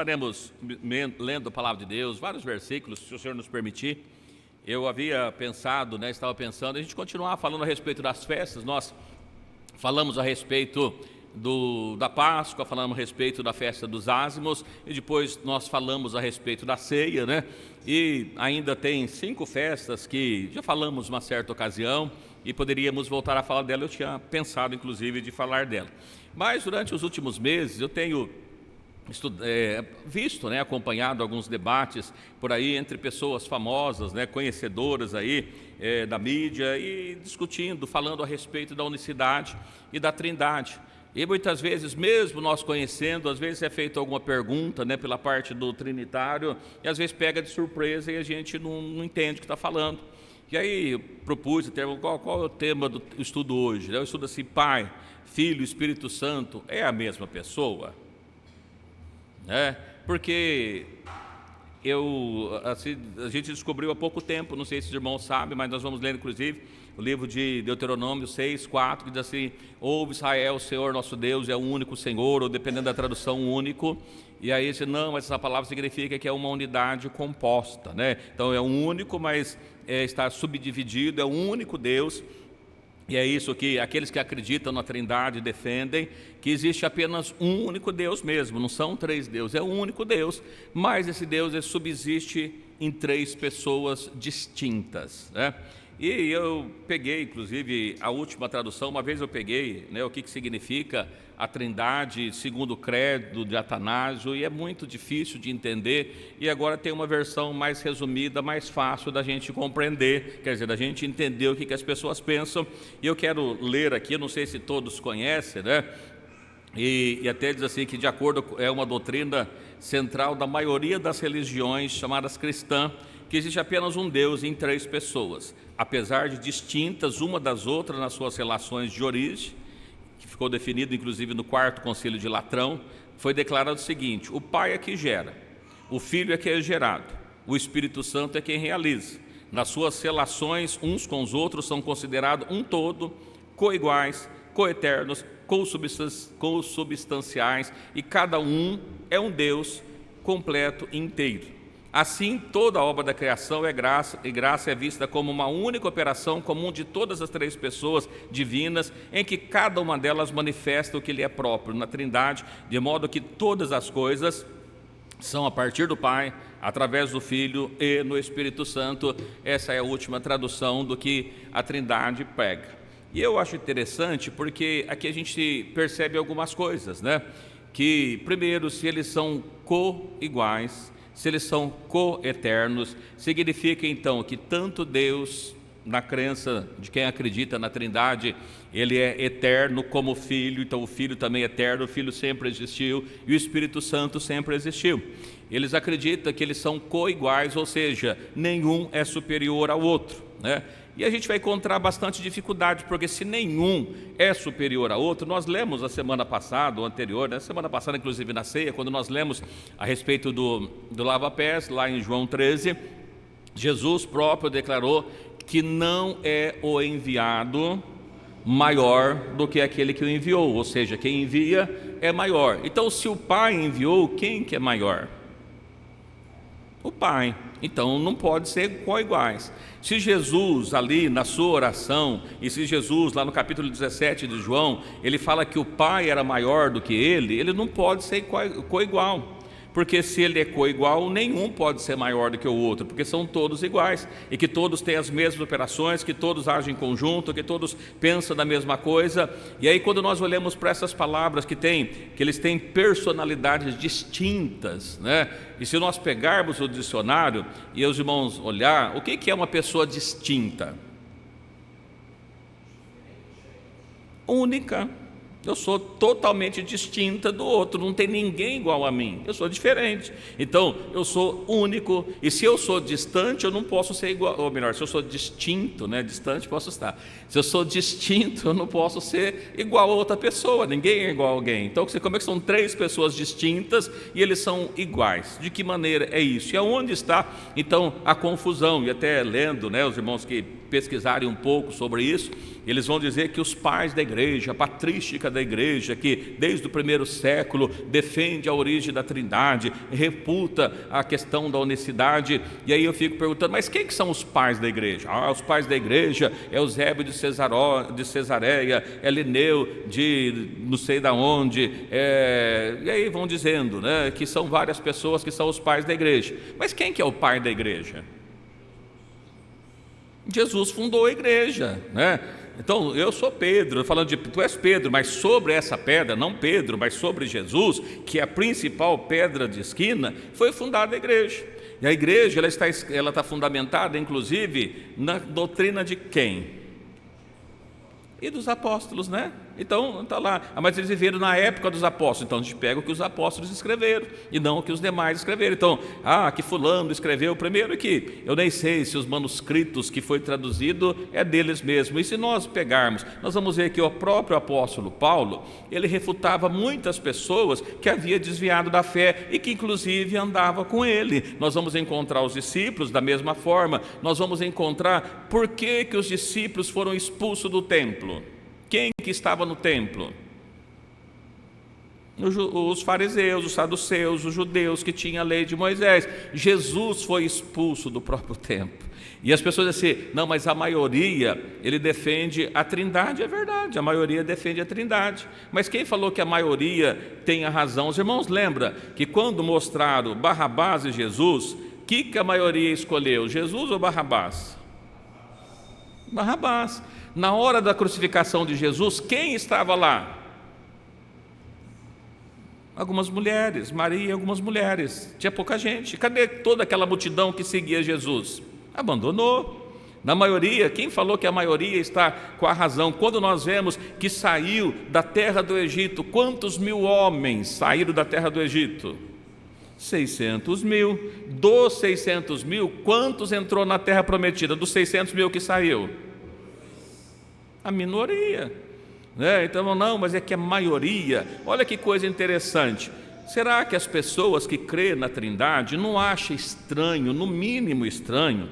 Estaremos lendo a palavra de Deus, vários versículos, se o Senhor nos permitir. Eu havia pensado, estava pensando, a gente continuar falando a respeito das festas. Nós falamos a respeito da Páscoa, falamos a respeito da festa dos ázimos, e depois nós falamos a respeito da ceia, E ainda tem 5 festas que já falamos uma certa ocasião, e poderíamos voltar a falar dela. Eu tinha pensado, inclusive, de falar dela. Mas durante os últimos meses eu tenho visto, acompanhado alguns debates por aí entre pessoas famosas, conhecedoras aí da mídia, e discutindo, falando a respeito da unicidade e da trindade. E muitas vezes, mesmo nós conhecendo, às vezes é feita alguma pergunta pela parte do trinitário, e às vezes pega de surpresa e a gente não entende o que está falando. E aí eu propus qual é o tema do estudo hoje? Eu estudo assim: Pai, Filho, Espírito Santo é a mesma pessoa? Porque a gente descobriu há pouco tempo, não sei se os irmãos sabem, mas nós vamos ler inclusive o livro de Deuteronômio 6:4, que diz assim: ouve Israel, o Senhor nosso Deus é o único Senhor, ou dependendo da tradução, único. E aí não, mas essa palavra significa que é uma unidade composta, Então é um único, mas está subdividido, é um único Deus. E é isso que aqueles que acreditam na Trindade defendem, que existe apenas um único Deus mesmo, não são 3 deuses, é um único Deus, mas esse Deus subsiste em 3 pessoas distintas, E eu peguei, inclusive, a última tradução. Uma vez eu peguei o que significa a Trindade segundo o credo de Atanásio, e é muito difícil de entender, e agora tem uma versão mais resumida, mais fácil da gente compreender, quer dizer, da gente entender o que as pessoas pensam. E eu quero ler aqui, não sei se todos conhecem, E até diz assim que, de acordo com uma doutrina central da maioria das religiões chamadas cristãs, que existe apenas um Deus em 3 pessoas, apesar de distintas uma das outras nas suas relações de origem, que ficou definido inclusive no 4º Concílio de Latrão. Foi declarado o seguinte: o Pai é que gera, o Filho é que é gerado, o Espírito Santo é quem realiza. Nas suas relações uns com os outros são considerados um todo, coiguais, coeternos, consubstanciais, e cada um é um Deus completo e inteiro. Assim, toda a obra da criação é graça, e graça é vista como uma única operação comum de todas as 3 pessoas divinas, em que cada uma delas manifesta o que lhe é próprio na Trindade, de modo que todas as coisas são a partir do Pai, através do Filho e no Espírito Santo. Essa é a última tradução do que a Trindade prega. E eu acho interessante porque aqui a gente percebe algumas coisas, Que, primeiro, se eles são co-iguais, se eles são co-eternos, significa então que tanto Deus, na crença de quem acredita na Trindade, ele é eterno, como o Filho. Então o Filho também é eterno, o Filho sempre existiu e o Espírito Santo sempre existiu. Eles acreditam que eles são co-iguais, ou seja, nenhum é superior ao outro, E a gente vai encontrar bastante dificuldade, porque se nenhum é superior ao outro, nós lemos a semana passada, ou anterior, semana passada inclusive na ceia, quando nós lemos a respeito do lava-pés, lá em João 13, Jesus próprio declarou que não é o enviado maior do que aquele que o enviou, ou seja, quem envia é maior. Então, se o Pai enviou, quem que é maior? O Pai. Então não pode ser co-iguais. Se Jesus ali na sua oração, e se Jesus lá no capítulo 17 de João, ele fala que o Pai era maior do que ele não pode ser co-igual. Porque se ele é co-igual, nenhum pode ser maior do que o outro, porque são todos iguais, e que todos têm as mesmas operações, que todos agem em conjunto, que todos pensam da mesma coisa. E aí, quando nós olhamos para essas palavras que eles têm personalidades distintas, E se nós pegarmos o dicionário e os irmãos olhar, o que é uma pessoa distinta? Única. Eu sou totalmente distinta do outro, não tem ninguém igual a mim, eu sou diferente. Então, eu sou único, e se eu sou distante, eu não posso ser igual, ou melhor, se eu sou distinto, distante posso estar. Se eu sou distinto, eu não posso ser igual a outra pessoa, ninguém é igual a alguém. Então, como é que são 3 pessoas distintas e eles são iguais? De que maneira é isso? E aonde está, então, a confusão? E até lendo, os irmãos que pesquisarem um pouco sobre isso, eles vão dizer que os pais da igreja, a patrística da igreja, que desde o primeiro século defende a origem da Trindade, refuta a questão da unicidade. E aí eu fico perguntando, mas quem que são os pais da igreja? Os pais da igreja é Eusébio de Cesareia, é Lineu de não sei da onde, e aí vão dizendo, né, que são várias pessoas que são os pais da igreja. Mas quem que é o pai da igreja? Jesus fundou a igreja, né? Então, eu sou Pedro, falando de tu és Pedro, mas sobre essa pedra, não Pedro, mas sobre Jesus, que é a principal pedra de esquina, foi fundada a igreja. E a igreja, ela está fundamentada, inclusive, na doutrina de quem? E dos apóstolos, né? Então, está lá. Mas eles viveram na época dos apóstolos. Então, a gente pega o que os apóstolos escreveram e não o que os demais escreveram. Então, que fulano escreveu primeiro, que eu nem sei se os manuscritos que foi traduzido é deles mesmo. E se nós pegarmos, nós vamos ver que o próprio apóstolo Paulo, ele refutava muitas pessoas que havia desviado da fé e que inclusive andava com ele. Nós vamos encontrar os discípulos da mesma forma. Nós vamos encontrar por que os discípulos foram expulsos do templo. Quem que estava no templo? Os fariseus, os saduceus, os judeus que tinham a lei de Moisés. Jesus foi expulso do próprio templo. E as pessoas dizem assim, não, mas a maioria, ele defende a Trindade. É verdade, a maioria defende a Trindade. Mas quem falou que a maioria tem a razão? Os irmãos lembram que quando mostraram Barrabás e Jesus, que a maioria escolheu? Jesus ou Barrabás? Barrabás. Na hora da crucificação de Jesus, quem estava lá? Algumas mulheres, Maria e algumas mulheres. Tinha pouca gente. Cadê toda aquela multidão que seguia Jesus? Abandonou. Na maioria, quem falou que a maioria está com a razão? Quando nós vemos que saiu da terra do Egito, quantos mil homens saíram da terra do Egito? 600 mil. Dos 600 mil, quantos entrou na terra prometida? Dos 600 mil que saiu? A minoria, né? Então, não, mas é que a maioria. Olha que coisa interessante. Será que as pessoas que creem na Trindade não acham estranho, no mínimo estranho,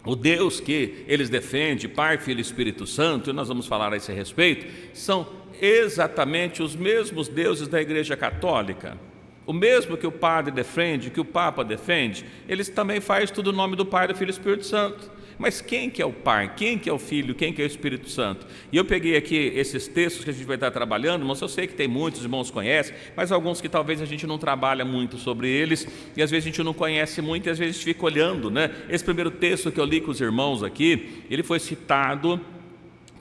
o Deus que eles defendem, Pai, Filho e Espírito Santo, e nós vamos falar a esse respeito, são exatamente os mesmos deuses da Igreja Católica? O mesmo que o padre defende, que o Papa defende, eles também fazem tudo no nome do Pai, do Filho e do Espírito Santo. Mas quem que é o Pai? Quem que é o Filho? Quem que é o Espírito Santo? E eu peguei aqui esses textos que a gente vai estar trabalhando, mas eu sei que tem muitos irmãos conhecem, mas alguns que talvez a gente não trabalha muito sobre eles, e às vezes a gente não conhece muito, e às vezes a gente fica olhando, né? Esse primeiro texto que eu li com os irmãos aqui, ele foi citado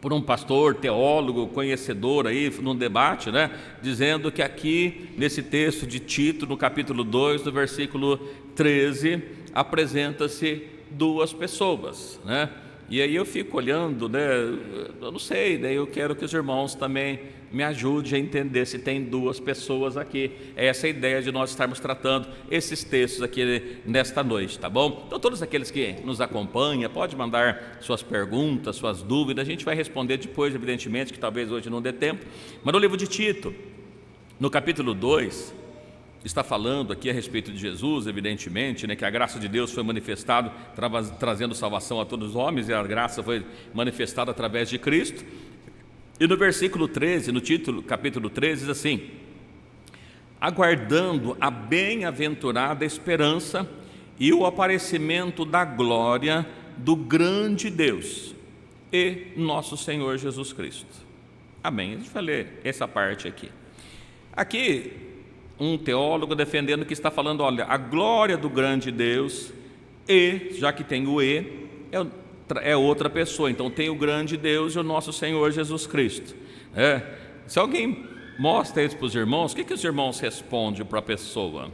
por um pastor, teólogo, conhecedor aí, num debate, né? Dizendo que aqui, nesse texto de Tito, no capítulo 2, no versículo 13, apresenta-se duas pessoas, né? E aí eu fico olhando, né? Eu não sei, daí eu quero que os irmãos também me ajudem a entender se tem duas pessoas aqui. É essa a ideia de nós estarmos tratando esses textos aqui nesta noite, tá bom? Então todos aqueles que nos acompanham, pode mandar suas perguntas, suas dúvidas, a gente vai responder depois, evidentemente, que talvez hoje não dê tempo. Mas no livro de Tito, no capítulo 2, está falando aqui a respeito de Jesus, evidentemente, né, que a graça de Deus foi manifestada, trazendo salvação a todos os homens, e a graça foi manifestada através de Cristo. E no versículo 13, no título, capítulo 13, diz assim: aguardando a bem-aventurada esperança e o aparecimento da glória do grande Deus e nosso Senhor Jesus Cristo. Amém. A gente vai ler essa parte aqui. Aqui, um teólogo defendendo que está falando, olha, a glória do grande Deus, e, já que tem o e, é outra pessoa. Então tem o grande Deus e o nosso Senhor Jesus Cristo. Se alguém mostra isso para os irmãos, o que os irmãos respondem para a pessoa?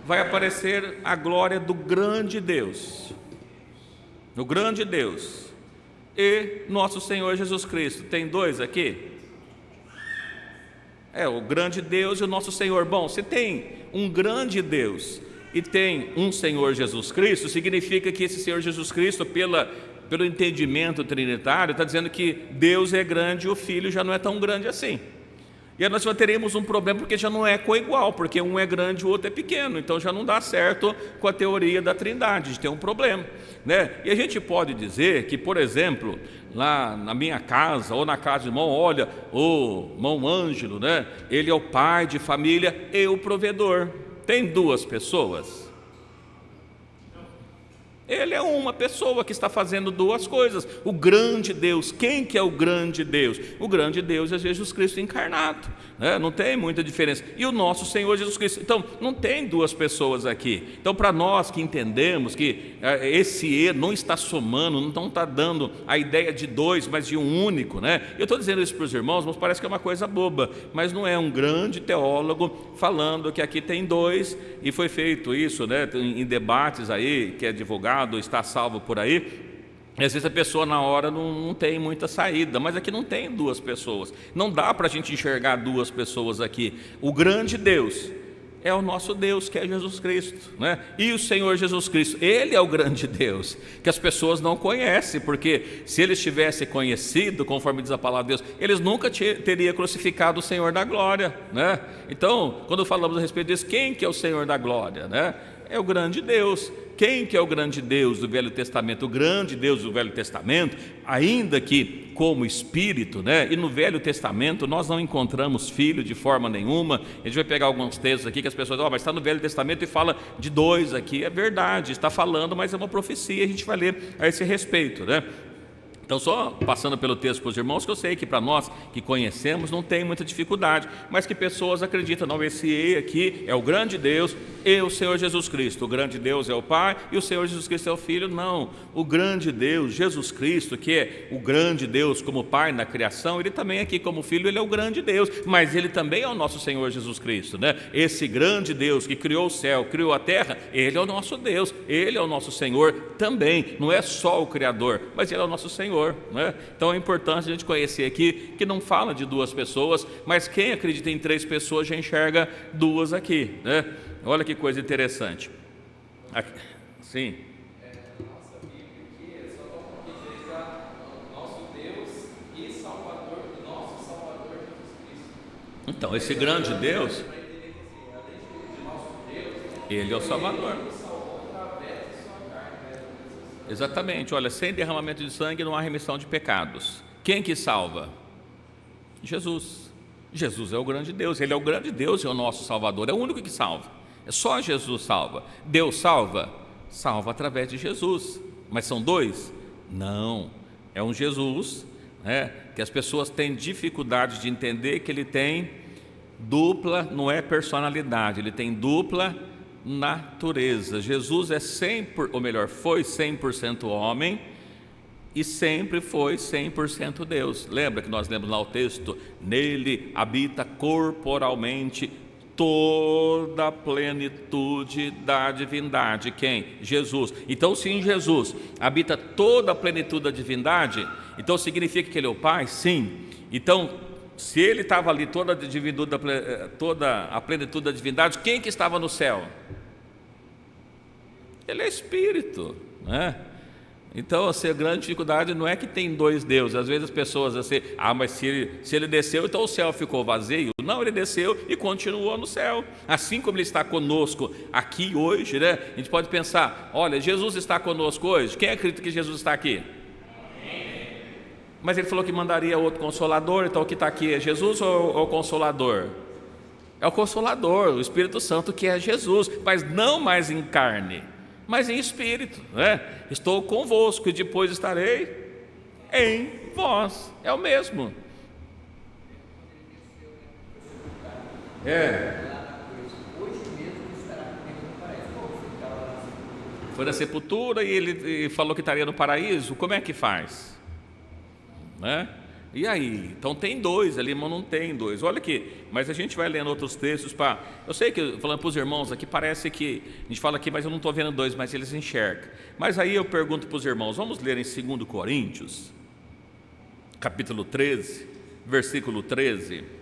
Vai aparecer a glória do grande Deus, o grande Deus e nosso Senhor Jesus Cristo. Tem dois aqui? O grande Deus e o nosso Senhor. Bom, se tem um grande Deus e tem um Senhor Jesus Cristo, significa que esse Senhor Jesus Cristo, pelo entendimento trinitário, está dizendo que Deus é grande e o Filho já não é tão grande assim. E aí nós já teremos um problema, porque já não é coigual, porque um é grande e o outro é pequeno, então já não dá certo com a teoria da Trindade, de ter um problema, né? E a gente pode dizer que, por exemplo, lá na minha casa ou na casa do irmão, olha, o irmão Ângelo, né? Ele é o pai de família e o provedor. Tem duas pessoas? Ele é uma pessoa que está fazendo duas coisas. O grande Deus, quem que é o grande Deus? O grande Deus é Jesus Cristo encarnado, né? Não tem muita diferença. E o nosso Senhor Jesus Cristo. Então, não tem duas pessoas aqui. Então, para nós que entendemos que esse E não está somando, não está dando a ideia de dois, mas de um único, né? Eu estou dizendo isso para os irmãos, mas parece que é uma coisa boba, mas não é um grande teólogo falando que aqui tem dois, e foi feito isso, né, em debates aí, que é divulgado, está salvo por aí, e às vezes a pessoa na hora não tem muita saída, mas aqui não tem duas pessoas, não dá para a gente enxergar duas pessoas aqui. O grande Deus é o nosso Deus, que é Jesus Cristo, né? E o Senhor Jesus Cristo, Ele é o grande Deus, que as pessoas não conhecem, porque se eles tivessem conhecido, conforme diz a palavra de Deus, eles nunca teriam crucificado o Senhor da glória, né? Então, quando falamos a respeito disso, quem que é o Senhor da glória, né? É o grande Deus. Quem que é o grande Deus do Velho Testamento? O grande Deus do Velho Testamento, ainda que como Espírito, né? E no Velho Testamento nós não encontramos Filho de forma nenhuma. A gente vai pegar alguns textos aqui que as pessoas dizem, mas está no Velho Testamento e fala de dois aqui. É verdade, está falando, mas é uma profecia, a gente vai ler a esse respeito, né? Então, só passando pelo texto para os irmãos, que eu sei que para nós que conhecemos não tem muita dificuldade, mas que pessoas acreditam, não, esse E aqui é o grande Deus e o Senhor Jesus Cristo. O grande Deus é o Pai e o Senhor Jesus Cristo é o Filho. Não, o grande Deus, Jesus Cristo, que é o grande Deus como Pai na criação, Ele também aqui como Filho, Ele é o grande Deus, mas Ele também é o nosso Senhor Jesus Cristo, né? Esse grande Deus que criou o céu, criou a terra, Ele é o nosso Deus, Ele é o nosso Senhor também, não é só o Criador, mas Ele é o nosso Senhor, né? Então é importante a gente conhecer aqui que não fala de duas pessoas, mas quem acredita em três pessoas já enxerga duas aqui, né? Olha que coisa interessante. Aqui, sim. Nossa Bíblia aqui é só porque diz nosso Deus e Salvador, nosso Salvador Jesus Cristo. Então, esse grande Deus, Para entender que além de nosso Deus, Ele é o Salvador. Ele salvou através de sua carne, né? Exatamente, olha, sem derramamento de sangue não há remissão de pecados. Quem que salva? Jesus. Jesus é o grande Deus, Ele é o grande Deus e é o nosso Salvador, é o único que salva. É só Jesus salva. Deus salva? Salva através de Jesus. Mas são dois? Não. É um Jesus, né, que as pessoas têm dificuldade de entender que Ele tem dupla, não é personalidade, Ele tem dupla natureza. Jesus é 100%, ou melhor, foi 100% homem e sempre foi 100% Deus. Lembra que nós lemos lá o texto? Nele habita corporalmente toda a plenitude da divindade. Quem? Jesus. Então, se em Jesus habita toda a plenitude da divindade, então significa que Ele é o Pai? Sim. Então, se Ele estava ali toda a plenitude da divindade, quem que estava no céu? Ele é Espírito, né? Então, assim, a grande dificuldade não é que tem dois deuses. Às vezes as pessoas assim, mas se ele desceu, então o céu ficou vazio. Não, Ele desceu e continuou no céu. Assim como Ele está conosco aqui hoje, né? A gente pode pensar, olha, Jesus está conosco hoje. Quem acredita que Jesus está aqui? Mas Ele falou que mandaria outro Consolador. Então o que está aqui é Jesus ou o Consolador? É o Consolador, o Espírito Santo, que é Jesus, mas não mais em carne, mas em espírito, né? Estou convosco e depois estarei em vós. É o mesmo. Foi na sepultura e ele falou que estaria no paraíso. Como é que faz? Né? E aí? Então tem dois ali, mas não tem dois. Olha aqui, mas a gente vai lendo outros textos para. Eu sei que, falando para os irmãos aqui, parece que a gente fala aqui, mas eu não estou vendo dois, mas eles enxergam. Mas aí eu pergunto para os irmãos, vamos ler em 2 Coríntios, capítulo 13, versículo 13.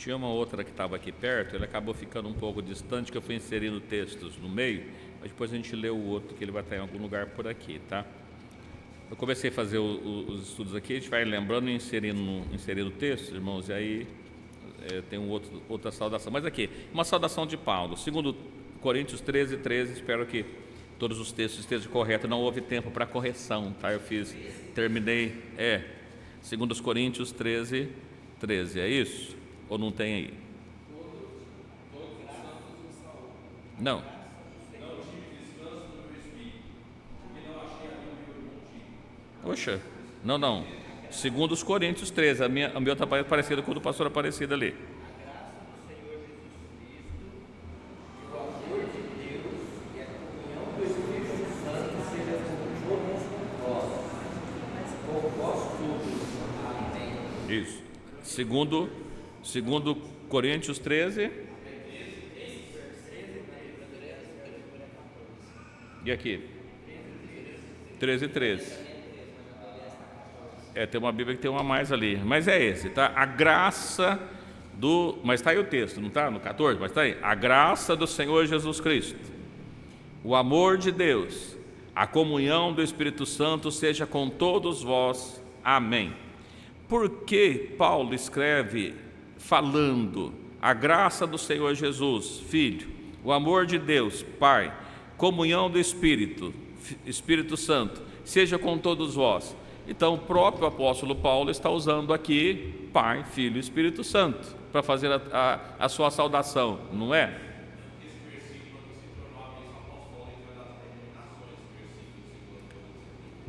Tinha uma outra que estava aqui perto, ele acabou ficando um pouco distante, que eu fui inserindo textos no meio, mas depois a gente lê o outro, que ele vai estar em algum lugar por aqui, tá? Eu comecei a fazer os estudos aqui, a gente vai lembrando e inserindo textos, irmãos, e aí tem outra saudação. Mas aqui, uma saudação de Paulo, segundo Coríntios 13, 13, espero que todos os textos estejam corretos, não houve tempo para correção, tá? Terminei, segundo Coríntios 13, 13, é isso? Ou não tem aí? Não. Poxa, não. Segundo os Coríntios 13, o meu está parecido com o do pastor Aparecido ali. Isso. Segundo Coríntios 13. E aqui? 13, 13. Tem uma Bíblia que tem uma a mais ali. Mas é esse, tá? A graça do... Mas está aí o texto, não está? No 14, mas está aí. A graça do Senhor Jesus Cristo, o amor de Deus, a comunhão do Espírito Santo seja com todos vós. Amém. Por que Paulo escreve falando a graça do Senhor Jesus, Filho, o amor de Deus, Pai, comunhão do Espírito Santo, seja com todos vós? Então o próprio apóstolo Paulo está usando aqui Pai, Filho e Espírito Santo para fazer a sua saudação, não é?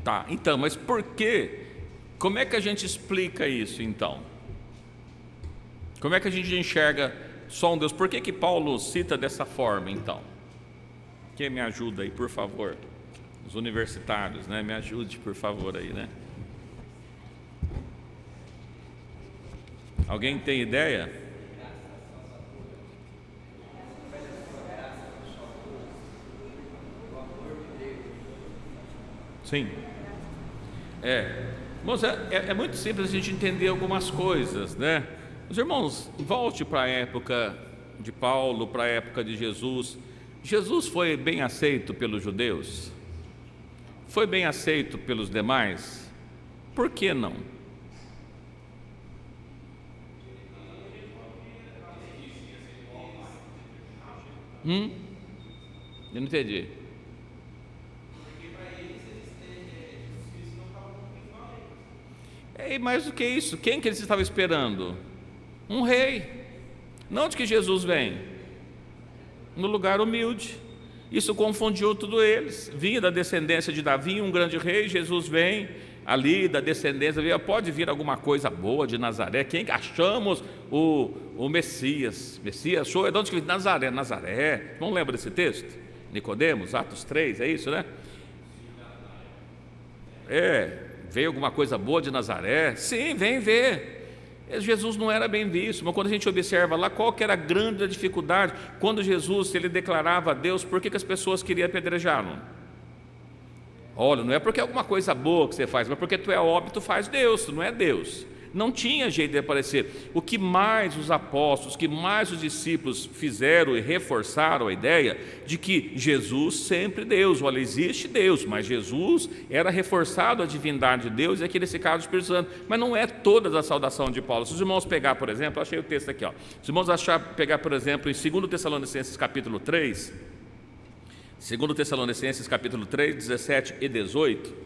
Tá, então, mas por quê? Como é que a gente explica isso, então? Como é que a gente enxerga só um Deus? Por que Paulo cita dessa forma, então? Quem me ajuda aí, por favor? Os universitários, né? Me ajude, por favor, aí, né? Alguém tem ideia? Sim. Irmãos, é muito simples a gente entender algumas coisas, né? Os irmãos, volte para a época de Paulo, para a época de Jesus. Jesus foi bem aceito pelos judeus? Foi bem aceito pelos demais? Por que não? Eu não entendi. E mais do que isso, quem que eles estavam esperando? Um rei. Não de que Jesus vem, no lugar humilde. Isso confundiu tudo eles. Vinha da descendência de Davi, um grande rei. Jesus vem ali da descendência. Pode vir alguma coisa boa de Nazaré. Quem achamos o Messias? Messias, show, é de onde que vem? Nazaré. Não lembra desse texto? Nicodemos, Atos 3, é isso, né? Veio alguma coisa boa de Nazaré? Sim, vem ver. Jesus não era bem visto, mas quando a gente observa lá, qual que era a grande dificuldade? Quando Jesus, ele declarava a Deus, por que as pessoas queriam apedrejá-lo? Olha, não é porque é alguma coisa boa que você faz, mas porque tu é óbvio, tu faz Deus, tu não é Deus. Não tinha jeito de aparecer. O que mais os apóstolos, o que mais os discípulos fizeram e reforçaram a ideia de que Jesus sempre Deus, olha, existe Deus, mas Jesus era reforçado a divindade de Deus e aqui nesse caso o Espírito Santo, mas não é toda a saudação de Paulo. Se os irmãos pegar, por exemplo, eu achei o texto aqui, ó. Se os irmãos pegar, por exemplo, em 2 Tessalonicenses capítulo 3, 2 Tessalonicenses capítulo 3, 17 e 18,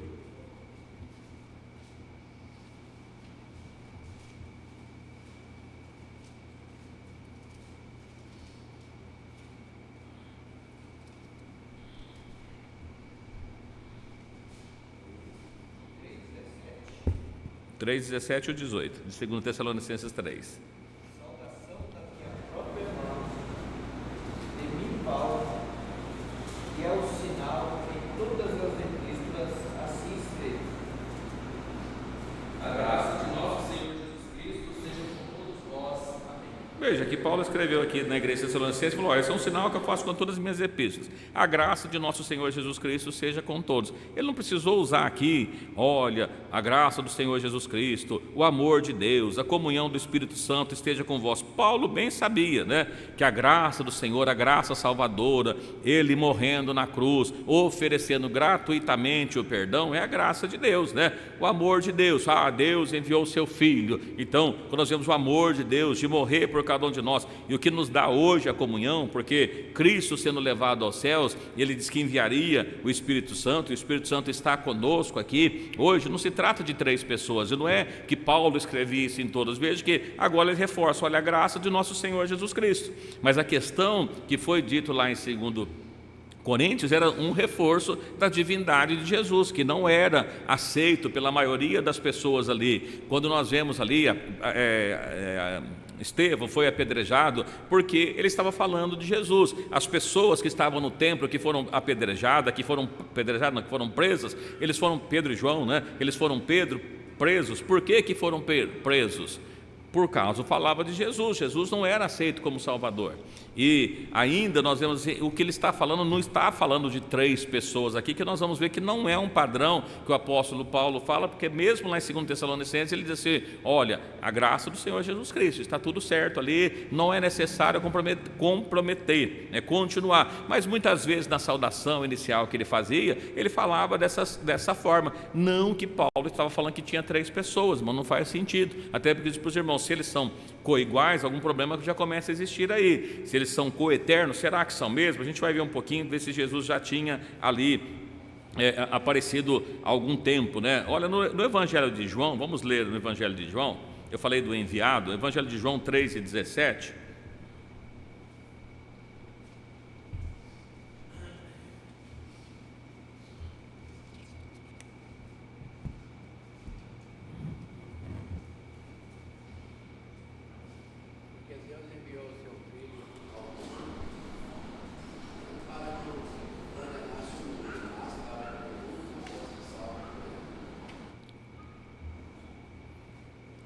três, 17 ou 18, de 2 Tessalonicenses 3. Saudação da minha própria mão, de mim, Paulo, que é o sinal em todas as epístolas, assim escrito. A graça de nosso Senhor Jesus Cristo seja com todos vós. Amém. veja que Paulo escreveu aqui na igreja de Tessalonicenses, falou: olha, esse é um sinal que eu faço com todas as minhas epístolas. A graça de nosso Senhor Jesus Cristo seja com todos. Ele não precisou usar aqui, olha, a graça do Senhor Jesus Cristo, o amor de Deus, a comunhão do Espírito Santo esteja com vós. Paulo bem sabia, né, que a graça do Senhor, a graça salvadora, ele morrendo na cruz, oferecendo gratuitamente o perdão, é a graça de Deus, né? O amor de Deus. Deus enviou o seu Filho. Então, quando nós vemos o amor de Deus, de morrer por cada um de nós, e o que nos dá hoje a comunhão, porque Cristo sendo levado aos céus, ele disse que enviaria o Espírito Santo, e o Espírito Santo está conosco aqui. Hoje não se trata de 3 pessoas, e não é que Paulo escrevia isso em todas, veja que agora ele reforça, olha, a graça de nosso Senhor Jesus Cristo. Mas a questão que foi dito lá em 2 Coríntios era um reforço da divindade de Jesus, que não era aceito pela maioria das pessoas ali. Quando nós vemos ali Estevão foi apedrejado porque ele estava falando de Jesus. As pessoas que estavam no templo, que foram apedrejadas, que foram presas, eles foram Pedro e João, né? Eles foram presos. Por que foram presos? Por causa, falava de Jesus. Jesus não era aceito como Salvador. E ainda nós vemos o que ele está falando, não está falando de 3 pessoas aqui, que nós vamos ver que não é um padrão que o apóstolo Paulo fala, porque mesmo lá em 2 Tessalonicenses ele diz assim: olha, a graça do Senhor Jesus Cristo, está tudo certo ali, não é necessário comprometer, continuar. Mas muitas vezes na saudação inicial que ele fazia, ele falava dessa forma. Não que Paulo estava falando que tinha 3 pessoas, mas não faz sentido. Até porque diz para os irmãos, se eles são coiguais, algum problema já começa a existir aí. Se eles são coeternos, será que são mesmo? A gente vai ver um pouquinho, ver se Jesus já tinha ali aparecido há algum tempo, né? Olha, no Evangelho de João, vamos ler no Evangelho de João, eu falei do enviado, Evangelho de João 3:17.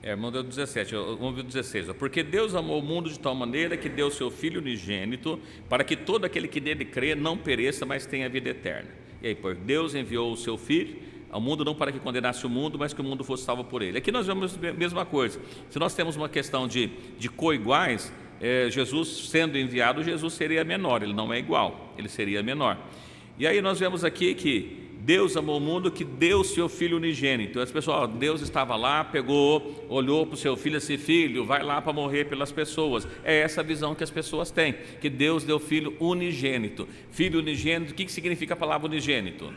Irmão, deu 17, vamos ver o 16. Porque Deus amou o mundo de tal maneira que deu o seu Filho unigênito, para que todo aquele que nele crê não pereça, mas tenha vida eterna. E aí, por Deus enviou o seu Filho ao mundo, não para que condenasse o mundo, mas que o mundo fosse salvo por ele. Aqui nós vemos a mesma coisa. Se nós temos uma questão de coiguais, Jesus sendo enviado, Jesus seria menor, ele não é igual, ele seria menor. E aí nós vemos aqui que Deus amou o mundo, que deu o seu Filho unigênito. As pessoas, Deus estava lá, pegou, olhou para o seu filho assim: filho, vai lá para morrer pelas pessoas. É essa a visão que as pessoas têm, que Deus deu Filho unigênito. Filho unigênito, o que significa a palavra unigênito?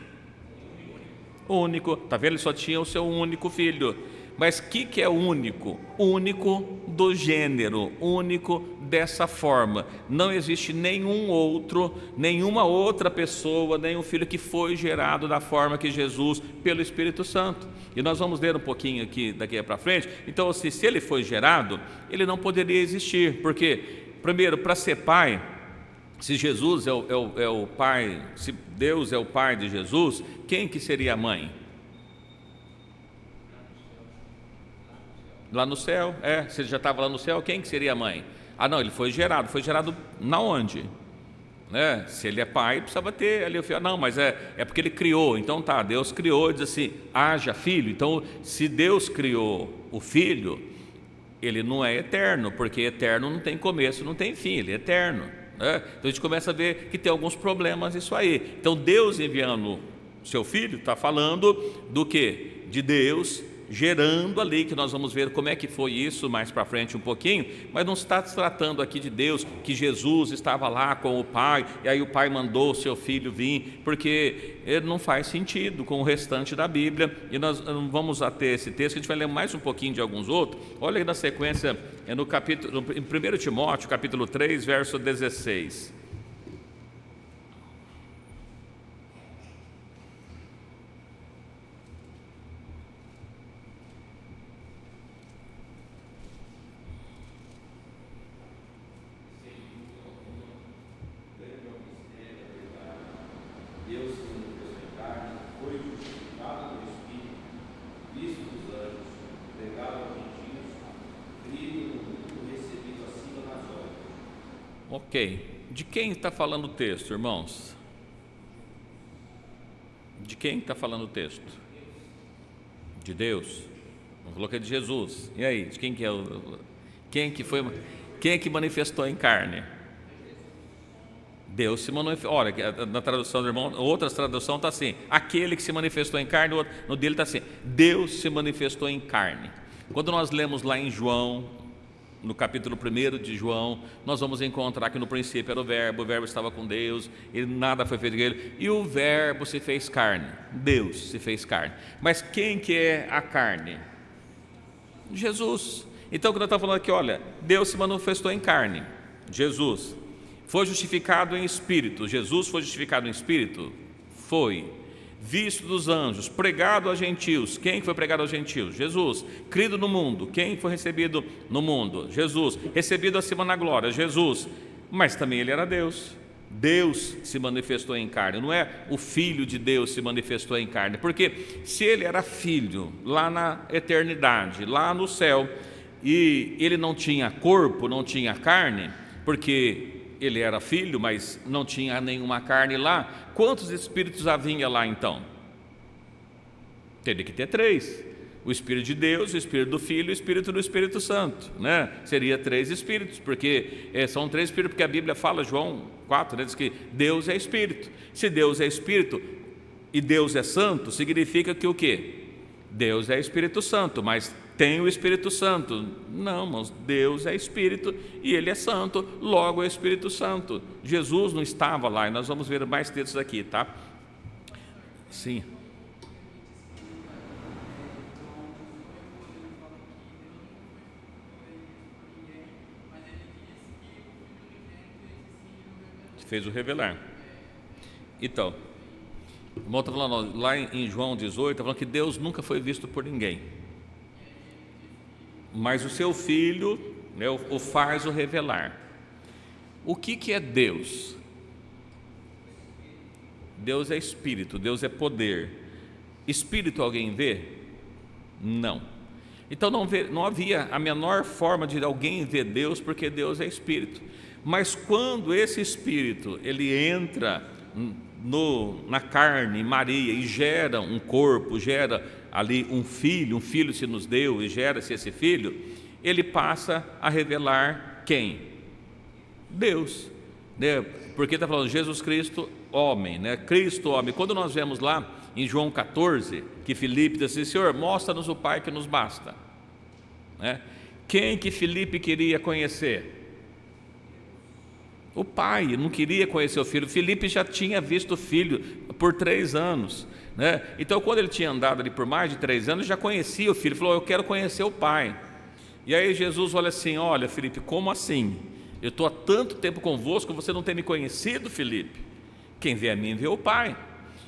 Único, está vendo? Ele só tinha o seu único filho. Mas o que é único? Único do gênero, único dessa forma. Não existe nenhuma outra pessoa, nenhum filho que foi gerado da forma que Jesus, pelo Espírito Santo. E nós vamos ler um pouquinho aqui, daqui para frente. Então, se ele foi gerado, ele não poderia existir. Porque, primeiro, para ser pai, se Jesus é o pai, se Deus é o pai de Jesus, quem que seria a mãe? Lá no céu, se ele já estava lá no céu, quem que seria a mãe? Não, ele foi gerado na onde? Se ele é pai, precisava ter ali o filho. Não, mas é porque ele criou. Então tá, Deus criou e diz assim: haja filho. Então, se Deus criou o filho, ele não é eterno, porque eterno não tem começo, não tem fim, ele é eterno. Então a gente começa a ver que tem alguns problemas isso aí. Então Deus enviando o seu filho, está falando do quê? De Deus gerando ali, que nós vamos ver como é que foi isso mais para frente um pouquinho, mas não está se tratando aqui de Deus, que Jesus estava lá com o Pai, e aí o Pai mandou o seu Filho vir, porque ele não faz sentido com o restante da Bíblia. E nós vamos até esse texto, a gente vai ler mais um pouquinho de alguns outros. Olha aí na sequência, em 1 Timóteo, capítulo 3, verso 16. Ok. De quem está falando o texto, irmãos? De quem está falando o texto? De Deus. Não falou que é de Jesus. E aí, de quem que é quem é que manifestou em carne? Deus se manifestou. Olha, na tradução do irmão, outras traduções está assim: aquele que se manifestou em carne. No dele está assim: Deus se manifestou em carne. Quando nós lemos lá em João, no capítulo 1 de João, nós vamos encontrar que no princípio era o Verbo estava com Deus, e nada foi feito dele, e o Verbo se fez carne. Deus se fez carne. Mas quem que é a carne? Jesus. Então, quando nós estamos falando aqui, olha, Deus se manifestou em carne, Jesus. Foi justificado em espírito. Jesus foi justificado em espírito? Foi. Visto dos anjos, pregado aos gentios. Quem foi pregado aos gentios? Jesus. Crido no mundo. Quem foi recebido no mundo? Jesus. Recebido acima na glória? Jesus. Mas também ele era Deus. Deus se manifestou em carne. Não é o Filho de Deus se manifestou em carne. Porque se ele era filho lá na eternidade, lá no céu, e ele não tinha corpo, não tinha carne, porque ele era filho, mas não tinha nenhuma carne lá, quantos espíritos havia lá então? Teria que ter 3: o Espírito de Deus, o Espírito do Filho e o Espírito do Espírito Santo, né? Seria 3 espíritos, porque são 3 espíritos, porque a Bíblia fala, João 4, né, diz que Deus é Espírito. Se Deus é Espírito e Deus é Santo, significa que o quê? Deus é Espírito Santo, mas tem o Espírito Santo? Não, irmãos, Deus é Espírito e Ele é Santo, logo é Espírito Santo. Jesus não estava lá, e nós vamos ver mais textos aqui, tá? Sim. Fez o revelar. Então, o irmão está falando lá em João 18, está falando que Deus nunca foi visto por ninguém, mas o seu Filho, né, o faz o revelar. O que é Deus? Deus é Espírito, Deus é poder. Espírito alguém vê? Não. Então não havia a menor forma de alguém ver Deus, porque Deus é Espírito. Mas quando esse Espírito ele entra na carne, Maria, e gera um corpo, gera ali um filho se nos deu e gera-se esse filho, ele passa a revelar quem? Deus, né? Porque está falando Jesus Cristo, homem, né? Cristo, homem. Quando nós vemos lá em João 14, que Filipe disse assim: Senhor, mostra-nos o Pai que nos basta, né? Quem que Filipe queria conhecer? O pai, não queria conhecer o filho. Filipe já tinha visto o filho por 3 anos, né? Então, quando ele tinha andado ali por mais de 3 anos, já conhecia o filho. Falou: eu quero conhecer o pai. E aí Jesus olha assim: olha, Filipe, como assim? Eu estou há tanto tempo convosco, você não tem me conhecido, Filipe? Quem vê a mim, vê o pai.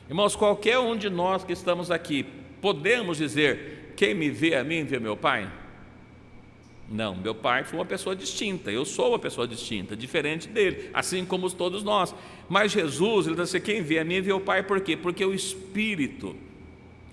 Irmãos, qualquer um de nós que estamos aqui, podemos dizer: quem me vê a mim, vê meu pai? Não, meu pai foi uma pessoa distinta, eu sou uma pessoa distinta, diferente dele, assim como todos nós. Mas Jesus, ele diz assim: quem vê a mim, vê o pai. Por quê? Porque o Espírito,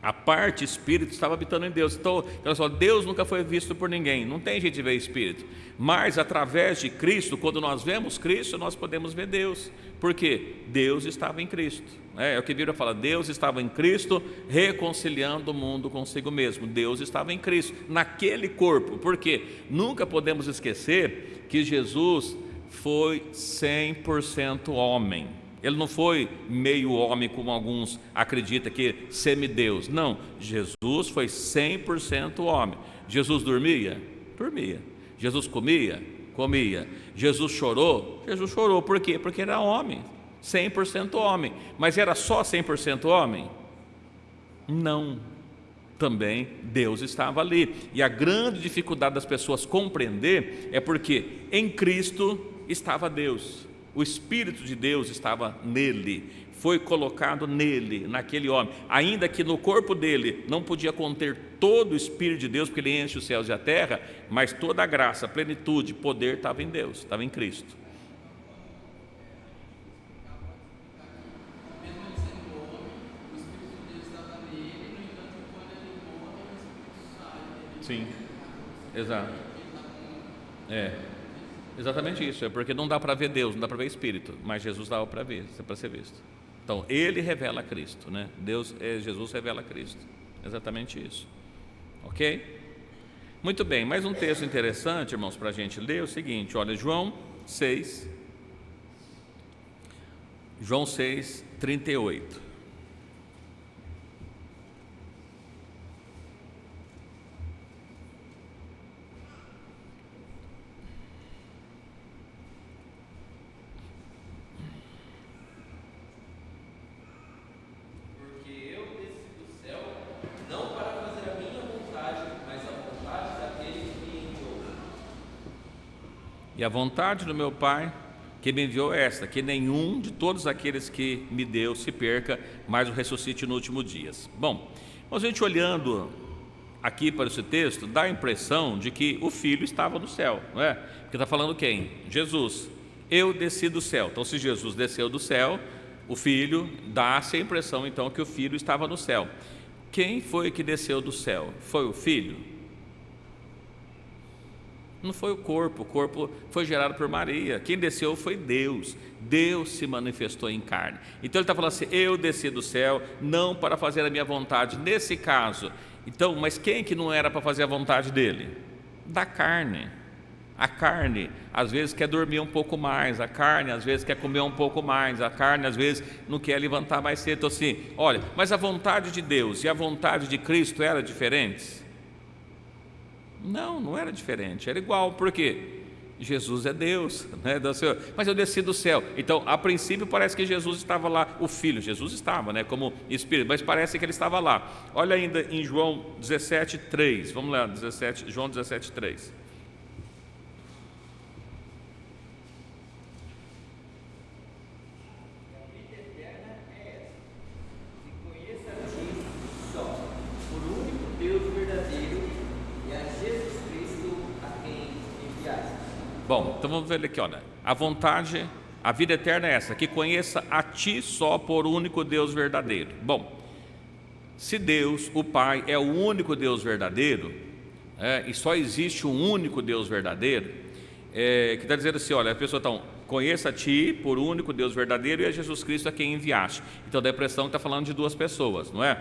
a parte Espírito, estava habitando em Deus. Então, olha só, Deus nunca foi visto por ninguém, não tem jeito de ver Espírito. Mas através de Cristo, quando nós vemos Cristo, nós podemos ver Deus. Por quê? Deus estava em Cristo. É o que a Bíblia fala: Deus estava em Cristo, reconciliando o mundo consigo mesmo. Deus estava em Cristo, naquele corpo. Por quê? Nunca podemos esquecer que Jesus foi 100% homem. Ele não foi meio homem, como alguns acreditam, que semideus. Não, Jesus foi 100% homem. Jesus dormia? Dormia. Jesus comia? Comia. Jesus chorou? Jesus chorou. Por quê? Porque era homem, 100% homem. Mas era só 100% homem? Não. Também Deus estava ali. E a grande dificuldade das pessoas compreender é porque em Cristo estava Deus. O Espírito de Deus estava nele, foi colocado nele, naquele homem. Ainda que no corpo dele não podia conter todo o Espírito de Deus, porque ele enche os céus e a terra, mas toda a graça, plenitude, poder estava em Deus, estava em Cristo. Sim, exato. Exatamente isso, é porque não dá para ver Deus, não dá para ver Espírito, mas Jesus dava para ver, para ser visto. Então, ele revela Cristo, né? Jesus revela Cristo, exatamente isso, ok? Muito bem, mais um texto interessante, irmãos, para a gente ler, é o seguinte, olha, João 6, 38. E a vontade do meu Pai que me enviou é esta, que nenhum de todos aqueles que me deu se perca, mas o ressuscite no último dia. Bom, a gente olhando aqui para esse texto, dá a impressão de que o Filho estava no céu, não é? Porque está falando quem? Jesus. Eu desci do céu. Então, se Jesus desceu do céu, o Filho, dá-se a impressão, então, que o Filho estava no céu. Quem foi que desceu do céu? Foi o Filho? Não foi o corpo foi gerado por Maria. Quem desceu foi Deus. Deus se manifestou em carne. Então ele está falando assim, eu desci do céu, não para fazer a minha vontade, nesse caso. Então, mas quem que não era para fazer a vontade dele? Da carne. A carne, às vezes, quer dormir um pouco mais, a carne, às vezes, quer comer um pouco mais, a carne, às vezes, não quer levantar mais cedo. Então, assim, olha, mas a vontade de Deus e a vontade de Cristo eram diferentes? Não, não era diferente, era igual, por quê? Jesus é Deus, né? Mas eu desci do céu. Então, a princípio parece que Jesus estava lá, o Filho, Jesus estava, né, como Espírito, mas parece que ele estava lá. Olha ainda em João 17:3, vamos lá, João 17:3. Bom, então vamos ver aqui, olha, a vontade, a vida eterna é essa, que conheça a Ti só por único Deus verdadeiro. Bom, se Deus, o Pai, é o único Deus verdadeiro, e só existe um único Deus verdadeiro, que está dizendo assim, olha, a pessoa então, conheça a Ti por único Deus verdadeiro e a Jesus Cristo a quem enviaste. Então dá a impressão que está falando de duas pessoas, não é?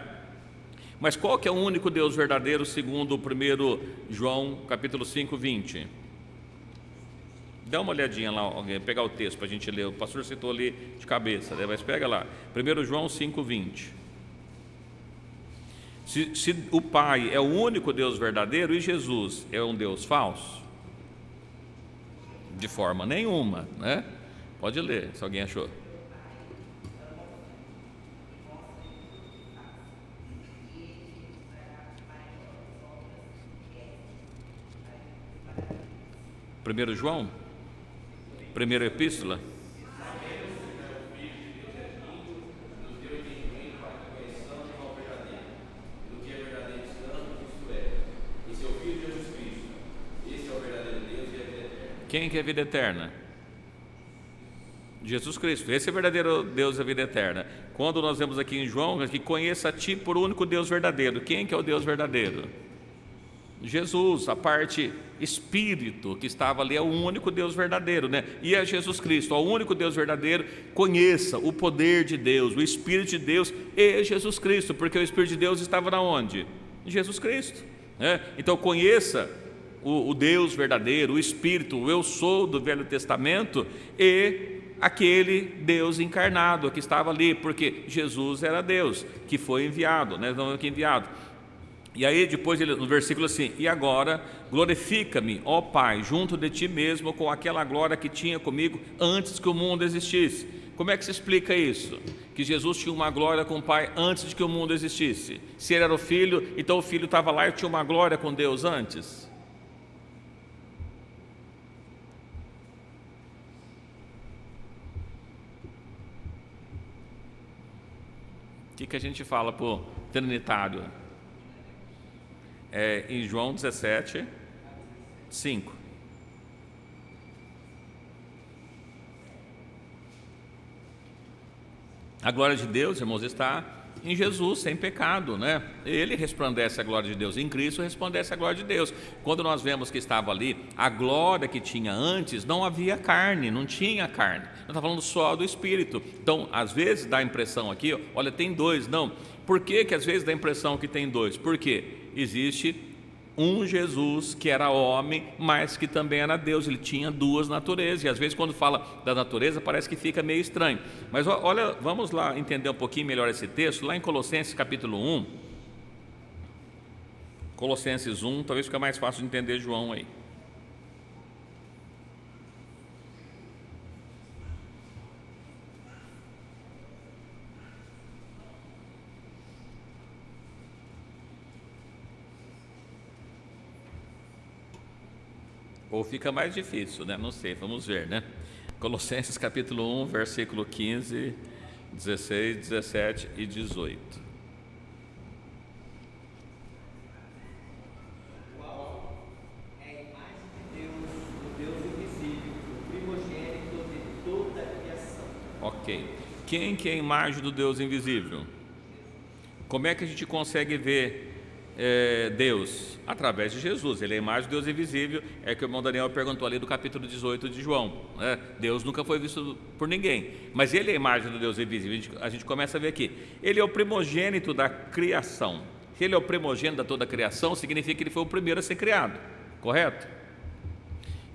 Mas qual que é o único Deus verdadeiro segundo o 1 João capítulo 5, 20? Dá uma olhadinha lá, alguém, pegar o texto para a gente ler. O pastor citou ali de cabeça, né? Mas pega lá, 1 João 5,20. Se o Pai é o único Deus verdadeiro e Jesus é um Deus falso? De forma nenhuma, né? Pode ler, se alguém achou. Primeiro João? Primeira epístola? Quem que é a vida eterna? Jesus Cristo. Esse é o verdadeiro Deus da vida eterna. Quando nós vemos aqui em João, que conheça a Ti por único Deus verdadeiro. Quem que é o Deus verdadeiro? Jesus, a parte Espírito que estava ali é o único Deus verdadeiro, né? E é Jesus Cristo, o único Deus verdadeiro. Conheça o poder de Deus, o Espírito de Deus e Jesus Cristo, porque o Espírito de Deus estava na onde? Em Jesus Cristo, né? Então conheça o Deus verdadeiro, o Espírito, o eu sou do Velho Testamento e aquele Deus encarnado que estava ali, porque Jesus era Deus que foi enviado, né? Não que enviado. E aí depois ele, no versículo assim, e agora glorifica-me, ó Pai, junto de Ti mesmo, com aquela glória que tinha comigo antes que o mundo existisse. Como é que se explica isso? Que Jesus tinha uma glória com o Pai antes de que o mundo existisse. Se ele era o Filho, então o Filho estava lá e tinha uma glória com Deus antes. O que a gente fala para o trinitário? Em João 17, 5. A glória de Deus, irmãos, está em Jesus, sem pecado, né? Ele resplandece a glória de Deus, em Cristo resplandece a glória de Deus. Quando nós vemos que estava ali, a glória que tinha antes, não havia carne, não tinha carne. Nós estamos falando só do Espírito. Então, às vezes dá a impressão aqui, olha, tem dois. Não, por que às vezes dá a impressão que tem dois? Porque existe um Jesus que era homem, mas que também era Deus. Ele tinha duas naturezas, e às vezes quando fala da natureza parece que fica meio estranho. Mas olha, vamos lá entender um pouquinho melhor esse texto, lá em Colossenses capítulo 1. Colossenses 1, talvez fique mais fácil de entender João aí. Ou fica mais difícil, né? Não sei, vamos ver, né? Colossenses capítulo 1, versículo 15, 16, 17 e 18. Qual é a imagem de Deus, do Deus invisível, o primogênito de toda a criação. Ok. Quem que é a imagem do Deus invisível? Como é que a gente consegue ver Deus? Através de Jesus. Ele é a imagem do Deus invisível. É que o irmão Daniel perguntou ali do capítulo 18 de João, né? Deus nunca foi visto por ninguém, mas ele é a imagem do Deus invisível. A gente começa a ver aqui, ele é o primogênito da criação. Se ele é o primogênito da toda a criação, significa que ele foi o primeiro a ser criado, correto?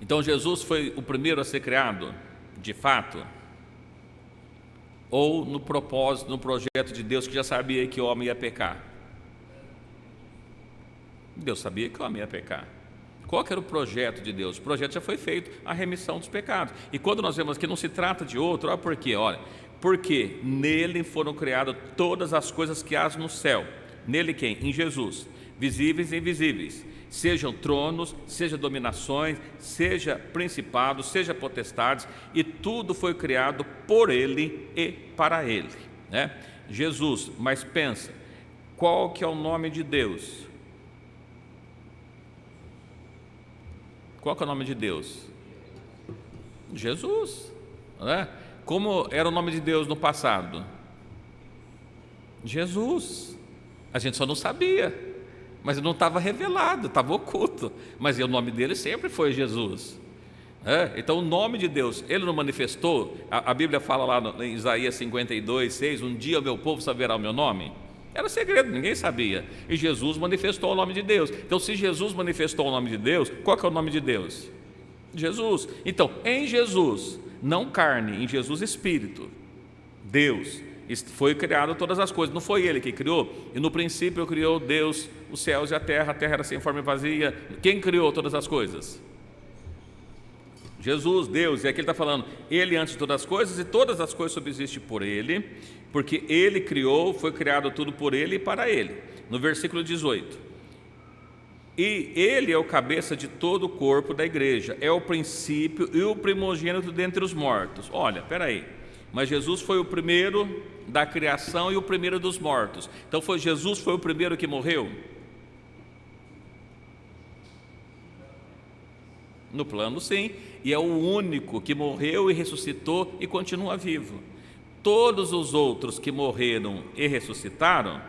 Então Jesus foi o primeiro a ser criado, de fato? Ou no propósito, no projeto de Deus, que já sabia que o homem ia pecar? Deus sabia que o homem ia pecar. Qual que era o projeto de Deus? O projeto já foi feito, a remissão dos pecados. E quando nós vemos que não se trata de outro, olha por quê? Olha, porque nele foram criadas todas as coisas que há no céu. Nele quem? Em Jesus, visíveis e invisíveis, sejam tronos, seja dominações, seja principados, seja potestades, e tudo foi criado por ele e para ele, né? Jesus. Mas pensa, qual que é o nome de Deus? Qual que é o nome de Deus? Jesus, né? Como era o nome de Deus no passado? Jesus. A gente só não sabia, mas não estava revelado, estava oculto, mas o nome dele sempre foi Jesus. Então o nome de Deus, ele não manifestou. A Bíblia fala lá em Isaías 52, 6, um dia o meu povo saberá o meu nome. Era segredo, ninguém sabia, e Jesus manifestou o nome de Deus. Então, se Jesus manifestou o nome de Deus, qual que é o nome de Deus? Jesus. Então, em Jesus, não carne, em Jesus espírito, Deus, foi criado todas as coisas. Não foi ele que criou? E no princípio criou Deus os céus e a terra era sem forma e vazia. Quem criou todas as coisas? Jesus, Deus. E aqui ele está falando, ele antes de todas as coisas, e todas as coisas subsistem por ele, porque ele criou, foi criado tudo por ele e para ele. No versículo 18, e ele é o cabeça de todo o corpo da igreja, é o princípio e o primogênito dentre os mortos. Olha, espera aí, mas Jesus foi o primeiro da criação e o primeiro dos mortos. Então Jesus foi o primeiro que morreu? No plano, sim, e é o único que morreu e ressuscitou e continua vivo. Todos os outros que morreram e ressuscitaram,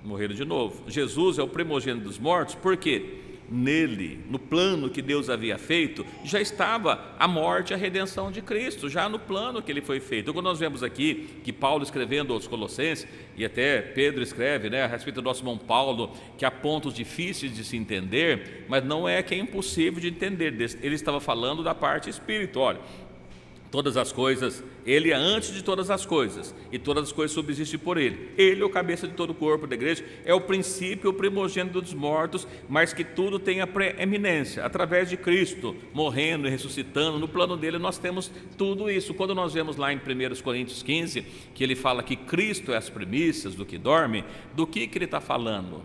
morreram de novo. Jesus é o primogênito dos mortos, porque nele, no plano que Deus havia feito, já estava a morte e a redenção de Cristo, já no plano que ele foi feito. Então, quando nós vemos aqui que Paulo escrevendo aos Colossenses, e até Pedro escreve, né, a respeito do nosso irmão Paulo, que há pontos difíceis de se entender, mas não é que é impossível de entender. Ele estava falando da parte espírito. Olha, todas as coisas, ele é antes de todas as coisas, e todas as coisas subsistem por ele. Ele é o cabeça de todo o corpo da igreja, é o princípio, o primogênito dos mortos, mas que tudo tem a preeminência, através de Cristo, morrendo e ressuscitando. No plano dele nós temos tudo isso. Quando nós vemos lá em 1 Coríntios 15, que ele fala que Cristo é as primícias do que dorme, do que ele está falando?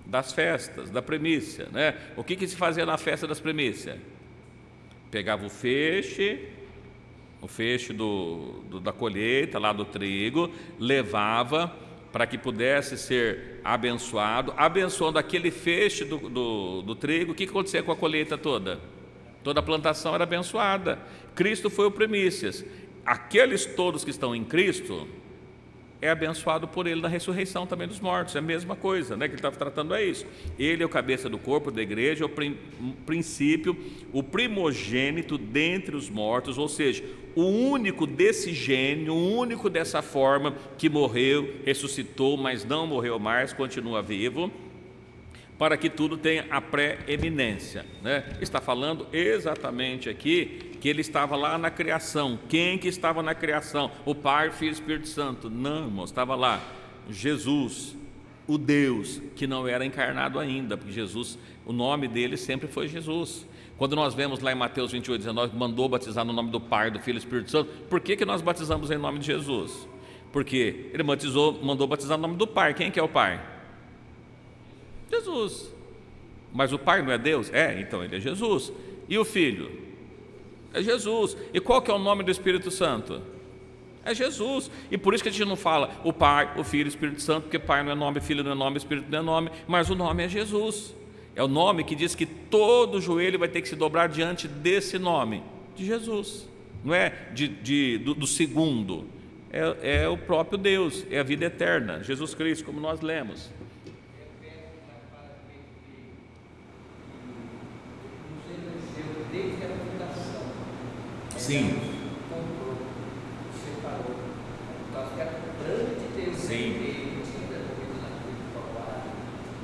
Das festas, da primícia, né? O que se fazia na festa das primícias? Pegava o feixe da colheita, lá do trigo, levava para que pudesse ser abençoado. Abençoando aquele feixe do trigo, o que acontecia com a colheita toda? Toda a plantação era abençoada. Cristo foi o primícias. Aqueles todos que estão em Cristo, é abençoado por ele na ressurreição também dos mortos. É a mesma coisa, né? Que ele estava tratando é isso. Ele é o cabeça do corpo da igreja, é o princípio, o primogênito dentre os mortos, ou seja, o único desse gênio, o único dessa forma que morreu, ressuscitou, mas não morreu mais, continua vivo, para que tudo tenha a preeminência, né? Está falando exatamente aqui que ele estava lá na criação. Quem que estava na criação? O Pai, Filho e Espírito Santo? Não, irmão, estava lá Jesus, o Deus que não era encarnado ainda, porque Jesus, o nome dele sempre foi Jesus. Quando nós vemos lá em Mateus 28:19, mandou batizar no nome do Pai, do Filho e do Espírito Santo, por que nós batizamos em nome de Jesus? Porque ele mandou batizar no nome do Pai. Quem que é o Pai? Jesus. Mas o Pai não é Deus? É, então ele é Jesus. E o Filho? É Jesus. E qual que é o nome do Espírito Santo? É Jesus. E por isso que a gente não fala o Pai, o Filho e o Espírito Santo, porque Pai não é nome, Filho não é nome, Espírito não é nome, mas o nome é Jesus. É o nome que diz que todo joelho vai ter que se dobrar diante desse nome, de Jesus. Não é do segundo. É o próprio Deus, é a vida eterna, Jesus Cristo, como nós lemos. Sim. Sim.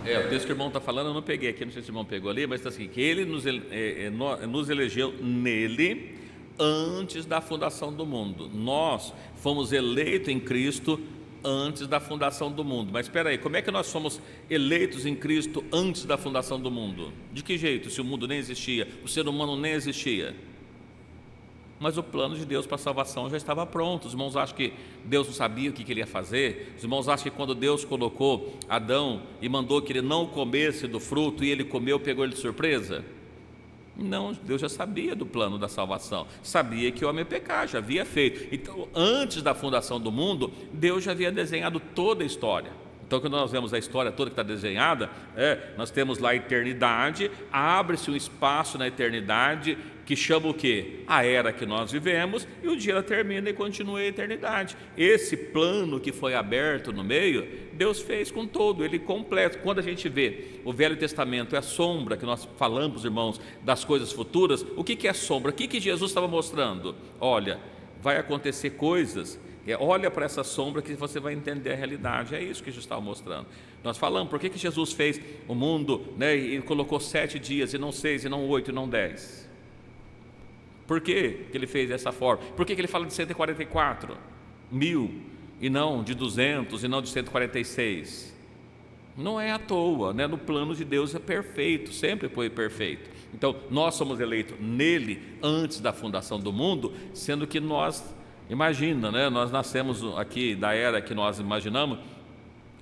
O texto que o irmão está falando, eu não peguei aqui, não sei se o irmão pegou ali, mas está assim, que ele nos elegeu nele antes da fundação do mundo. Nós fomos eleitos em Cristo antes da fundação do mundo. Mas espera aí, como é que nós somos eleitos em Cristo antes da fundação do mundo? De que jeito? Se o mundo nem existia, o ser humano nem existia. Mas o plano de Deus para a salvação já estava pronto. Os irmãos acham que Deus não sabia o que ele ia fazer? Os irmãos acham que quando Deus colocou Adão e mandou que ele não comesse do fruto e ele comeu, pegou ele de surpresa? Não, Deus já sabia do plano da salvação, sabia que o homem ia pecar, já havia feito. Então, antes da fundação do mundo, Deus já havia desenhado toda a história. Então, quando nós vemos a história toda que está desenhada, nós temos lá a eternidade, abre-se um espaço na eternidade que chama o quê? A era que nós vivemos, e o dia termina e continua a eternidade. Esse plano que foi aberto no meio, Deus fez com todo, ele completo. Quando a gente vê o Velho Testamento, é a sombra que nós falamos, irmãos, das coisas futuras. O que é sombra? O que Jesus estava mostrando? Olha, vai acontecer coisas. Olha para essa sombra que você vai entender a realidade. É isso que Jesus estava mostrando. Nós falamos, por que Jesus fez o mundo, né, e colocou 7 dias, e não 6, e não 8, e não 10? Por que ele fez dessa forma? Por que ele fala de 144 mil, e não de 200, e não de 146? Não é à toa, né? No plano de Deus é perfeito, sempre foi perfeito. Então, nós somos eleitos nele antes da fundação do mundo, sendo que nós... Imagina, né? Nós nascemos aqui da era que nós imaginamos.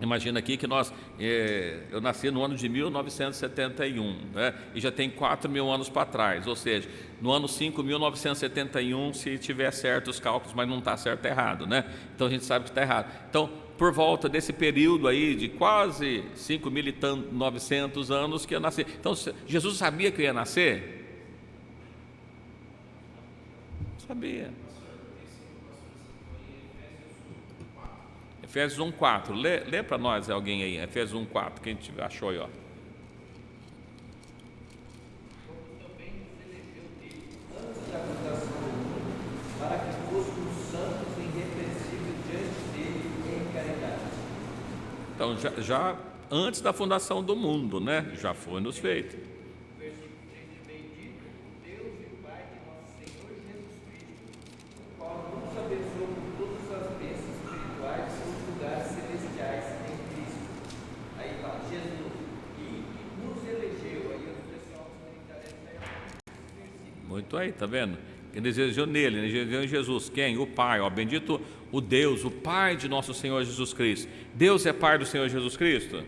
Imagina aqui que eu nasci no ano de 1971, né? E já tem 4.000 anos para trás, ou seja, no ano 5.971, se tiver certo os cálculos, mas não está certo, é errado, né? Então a gente sabe que está errado. Então, por volta desse período aí de quase 5.900 anos que eu nasci. Então, Jesus sabia que eu ia nascer? Sabia. Efésios 1:4, lê para nós alguém aí, Efésios 1:4, quem achou aí, ó. Também nos elegeu nele antes da fundação do mundo, para que fôssemos santos e irrepreensíveis diante dele em caridade. Então, já antes da fundação do mundo, né? Já foi nos feito. Versículo 3: Bendito Deus e Pai de nosso Senhor Jesus Cristo, o qual nos abençoou com todas as bênçãos espirituais nos lugares celestiais em Cristo. Aí fala, Jesus, e nos elegeu. Aí o pessoal muito aí, tá vendo? Ele elegeu nele, ele elegeu em Jesus. Quem? O Pai, ó, bendito o Deus, o Pai de nosso Senhor Jesus Cristo. Deus é Pai do Senhor Jesus Cristo?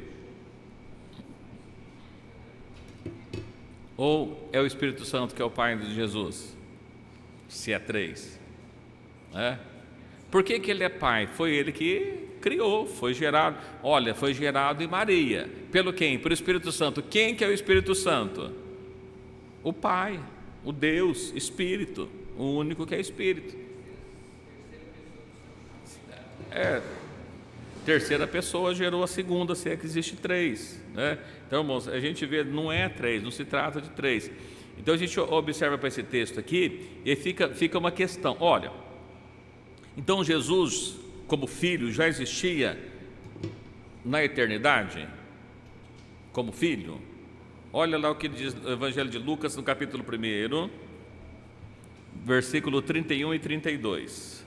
Ou é o Espírito Santo que é o Pai de Jesus? Se é 3. Por que ele é Pai? Foi ele que criou, foi gerado. Olha, foi gerado em Maria. Pelo quem? Pelo Espírito Santo. Quem que é o Espírito Santo? O Pai, o Deus, Espírito, o único que é Espírito. Terceira pessoa gerou a segunda, se é que existe três, né? Então, irmãos, a gente vê, não é três, não se trata de três. Então a gente observa para esse texto aqui e fica uma questão. Olha, então Jesus, como filho, já existia na eternidade? Como filho? Olha lá o que diz o Evangelho de Lucas, no capítulo 1, versículo 31 e 32.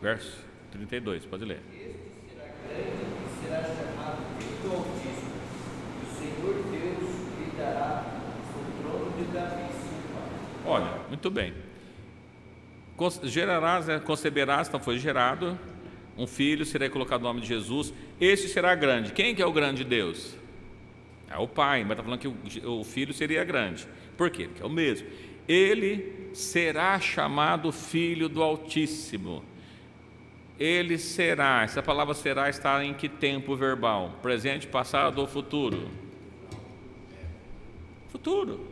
Verso 32, pode ler. Este será grande e será chamado Filho do Altíssimo. E o Senhor Deus lhe dará o trono de Davi, seu pai. Olha, muito bem. Gerarás, conceberás, então foi gerado um filho, será colocado o nome de Jesus. Este será grande. Quem que é o grande Deus? É o Pai, mas está falando que o filho seria grande. Por quê? Porque é o mesmo. Ele será chamado Filho do Altíssimo. Ele será, essa palavra será está em que tempo verbal? Presente, passado ou futuro? Futuro.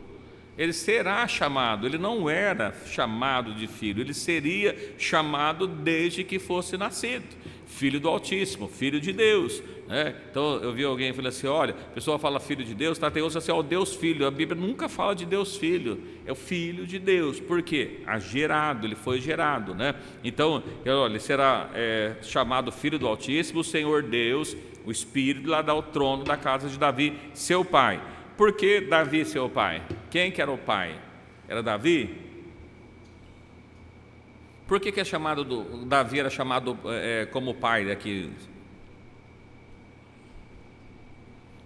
Ele será chamado, ele não era chamado de filho, ele seria chamado desde que fosse nascido. Filho do Altíssimo, Filho de Deus, né? Então eu vi alguém falando assim, olha, a pessoa fala Filho de Deus, tem outros assim, ó, Deus Filho. A Bíblia nunca fala de Deus Filho, é o Filho de Deus. Por quê? Gerado, ele foi gerado, né? Então, olha, ele será chamado Filho do Altíssimo, o Senhor Deus, o Espírito lá dá o trono da casa de Davi, seu pai. Por que Davi, seu pai? Quem que era o pai? Era Davi? Por que é chamado Davi era chamado como pai aqui?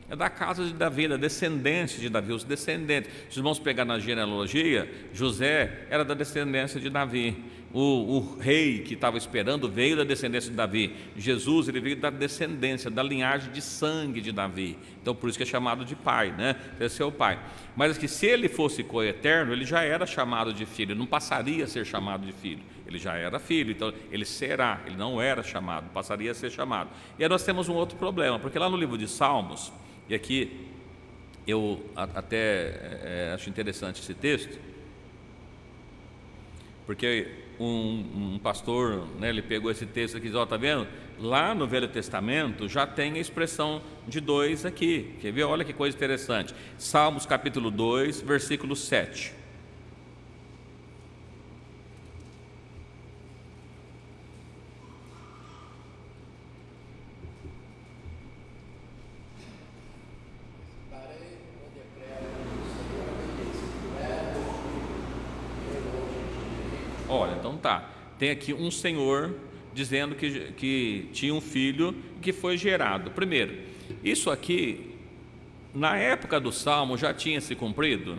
É da casa de Davi, da descendência de Davi, os descendentes. Se os irmãos pegar na genealogia, José era da descendência de Davi. O rei que estava esperando veio da descendência de Davi. Jesus, ele veio da descendência, da linhagem de sangue de Davi. Então, por isso que é chamado de pai, né? Esse é o pai. Mas que se ele fosse coeterno, ele já era chamado de filho, ele não passaria a ser chamado de filho. Ele já era filho, então ele será, ele não era chamado, passaria a ser chamado. E aí nós temos um outro problema, porque lá no livro de Salmos, e aqui eu até acho interessante esse texto, porque um pastor, né, ele pegou esse texto aqui e disse, ó, tá vendo? Lá no Velho Testamento já tem a expressão de dois aqui. Quer ver? Olha que coisa interessante. Salmos capítulo 2, versículo 7. Olha, então tá, tem aqui um senhor dizendo que tinha um filho que foi gerado. Primeiro, isso aqui, na época do Salmo, já tinha se cumprido?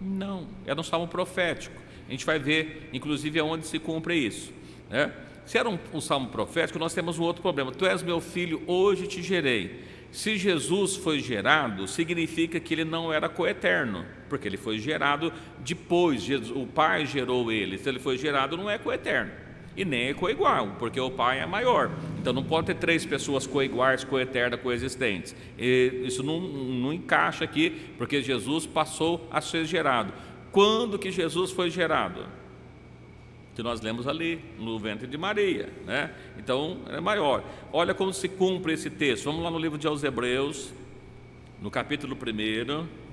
Não, era um salmo profético. A gente vai ver, inclusive, aonde se cumpre isso, né? Se era um salmo profético, nós temos um outro problema. Tu és meu filho, hoje te gerei. Se Jesus foi gerado, significa que ele não era coeterno, porque ele foi gerado depois, o Pai gerou ele. Se ele foi gerado, não é coeterno, e nem é coigual, porque o Pai é maior. Então não pode ter três pessoas coiguais, coeternas, coexistentes. E isso não encaixa aqui, porque Jesus passou a ser gerado. Quando que Jesus foi gerado? Que nós lemos ali, no ventre de Maria, né? Então é maior. Olha como se cumpre esse texto. Vamos lá no livro de aos Hebreus, no capítulo 1.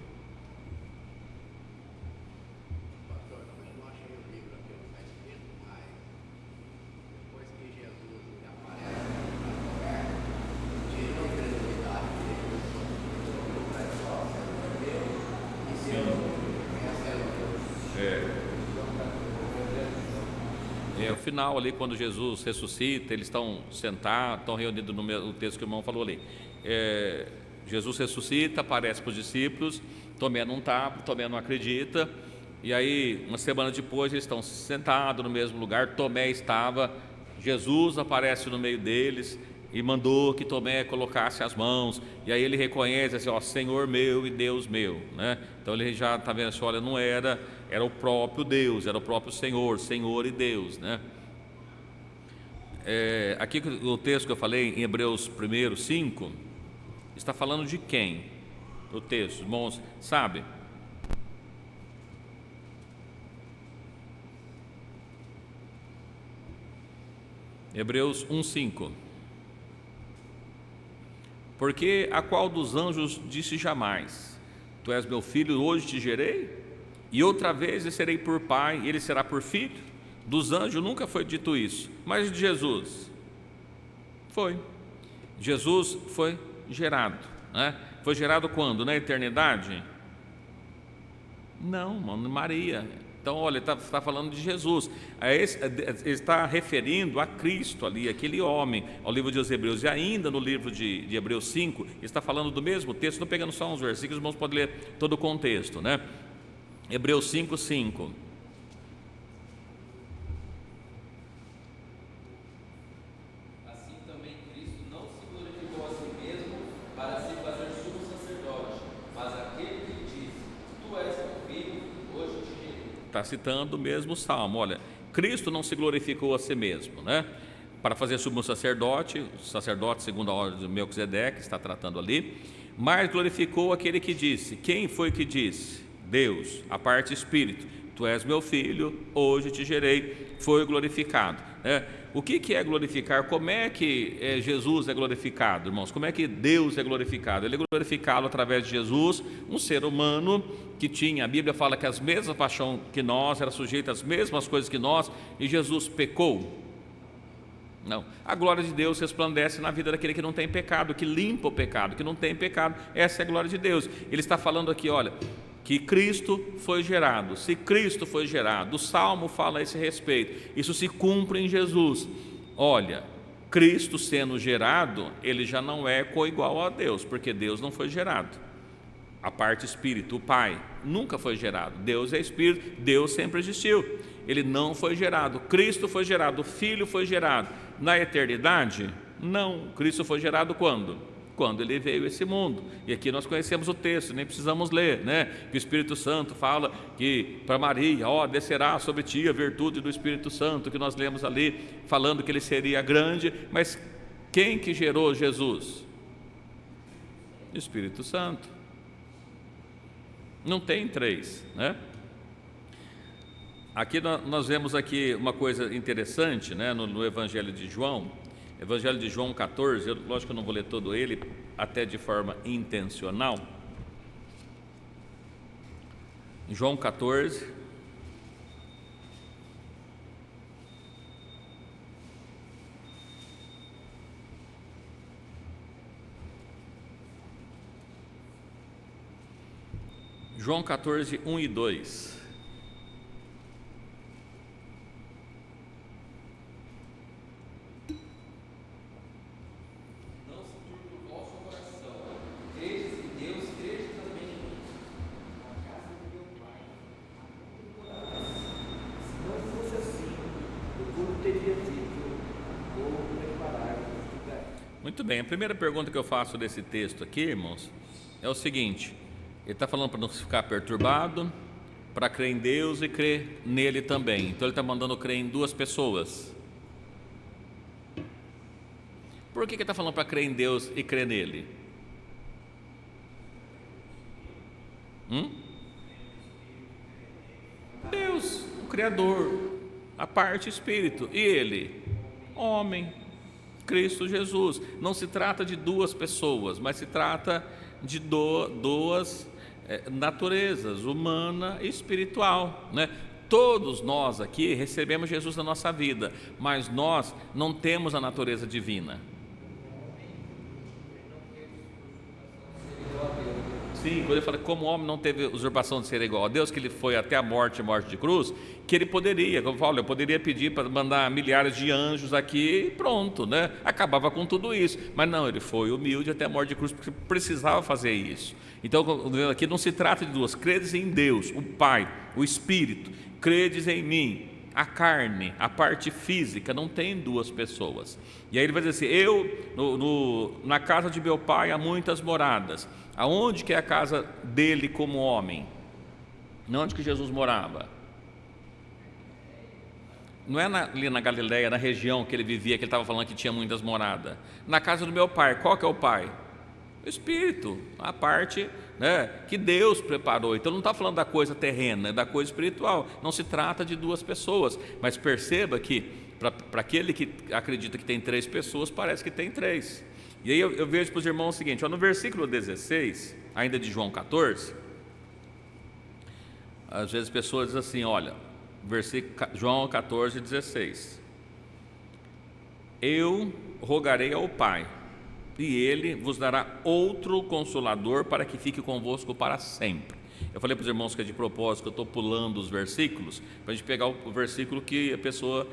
O final ali, quando Jesus ressuscita, eles estão sentados, estão reunidos no texto que o irmão falou ali. Jesus ressuscita, aparece para os discípulos, Tomé não está, Tomé não acredita, e aí uma semana depois eles estão sentados no mesmo lugar, Tomé estava Jesus aparece no meio deles e mandou que Tomé colocasse as mãos, e aí ele reconhece assim, ó, Senhor meu e Deus meu, né? Então ele já está vendo assim, olha, não era o próprio Deus, era o próprio Senhor, Senhor e Deus, né? Aqui o texto que eu falei em Hebreus 1:5 está falando de quem? O texto, irmãos, sabe? Hebreus 1:5. Porque a qual dos anjos disse jamais: Tu és meu filho, hoje te gerei? E outra vez lhe serei por pai, e ele será por filho? Dos anjos nunca foi dito isso, mas de Jesus foi. Jesus foi gerado, né? Foi gerado quando? Na eternidade? Não, mano, Maria. Então, olha, ele está falando de Jesus. Ele está referindo a Cristo ali, aquele homem, ao livro de Hebreus. E ainda no livro de Hebreus 5, está falando do mesmo texto. Estou pegando só uns versículos, os irmãos podem ler todo o contexto, né? Hebreus 5:5. Assim também Cristo não se glorificou a si mesmo para se fazer sumo sacerdote, mas aquele que diz: Tu és meu filho, hoje te gerei. Está citando o mesmo salmo. Olha, Cristo não se glorificou a si mesmo, né? Para fazer sumo sacerdote, o sacerdote segundo a ordem de Melquisedeque, está tratando ali, mas glorificou aquele que disse. Quem foi que disse? Deus, a parte espírito. Tu és meu filho, hoje te gerei. Foi glorificado, né? O que é glorificar? Como é que Jesus é glorificado, irmãos? Como é que Deus é glorificado? Ele é glorificado através de Jesus, um ser humano que tinha, a Bíblia fala que as mesmas paixões que nós, era sujeito às mesmas coisas que nós, e Jesus pecou? Não, a glória de Deus resplandece na vida daquele que não tem pecado, que limpa o pecado, que não tem pecado. Essa é a glória de Deus. Ele está falando aqui, olha, que Cristo foi gerado. Se Cristo foi gerado, o Salmo fala a esse respeito, isso se cumpre em Jesus. Olha, Cristo sendo gerado, ele já não é coigual a Deus, porque Deus não foi gerado. A parte espírito, o Pai, nunca foi gerado. Deus é espírito, Deus sempre existiu. Ele não foi gerado. Cristo foi gerado, o Filho foi gerado. Na eternidade? Não. Cristo foi gerado quando? Quando ele veio a esse mundo. E aqui nós conhecemos o texto, nem precisamos ler, né? Que o Espírito Santo fala que para Maria, ó, descerá sobre ti a virtude do Espírito Santo, que nós lemos ali, falando que ele seria grande. Mas quem que gerou Jesus? O Espírito Santo. Não tem três, né? Aqui nós vemos aqui uma coisa interessante, né? No Evangelho de João, Evangelho de João 14, lógico que eu não vou ler todo ele, até de forma intencional. João 14, João 14, 1 e 2. Muito bem, a primeira pergunta que eu faço desse texto aqui, irmãos, é o seguinte: ele está falando para não ficar perturbado, para crer em Deus e crer nele também. Então ele está mandando crer em duas pessoas. Por que ele está falando para crer em Deus e crer nele? Deus, o Criador, a parte espírito, e ele, homem, Cristo Jesus. Não se trata de duas pessoas, mas se trata de duas naturezas, humana e espiritual, né? Todos nós aqui recebemos Jesus na nossa vida, mas nós não temos a natureza divina. Sim, quando ele fala que como homem não teve usurpação de ser igual a Deus, que ele foi até a morte de cruz, que ele poderia, como eu falo, eu poderia pedir para mandar milhares de anjos aqui e pronto, né? Acabava com tudo isso. Mas não, ele foi humilde até a morte de cruz, porque precisava fazer isso. Então, aqui não se trata de duas, credes em Deus, o Pai, o Espírito, credes em mim, a carne, a parte física, não tem duas pessoas. E aí ele vai dizer assim: na casa de meu pai há muitas moradas. Aonde que é a casa dele como homem? Onde que Jesus morava? Não é ali na Galileia, na região que ele vivia, que ele estava falando que tinha muitas moradas. Na casa do meu pai, qual que é o pai? O Espírito, a parte, né, que Deus preparou. Então não está falando da coisa terrena, é da coisa espiritual. Não se trata de duas pessoas, mas perceba que para aquele que acredita que tem três pessoas, parece que tem três. E aí eu vejo para os irmãos o seguinte: no versículo 16, ainda de João 14, às vezes as pessoas dizem assim, olha, João 14, 16: eu rogarei ao Pai, e Ele vos dará outro Consolador para que fique convosco para sempre. Eu falei para os irmãos que é de propósito, que eu estou pulando os versículos, para a gente pegar o versículo que a pessoa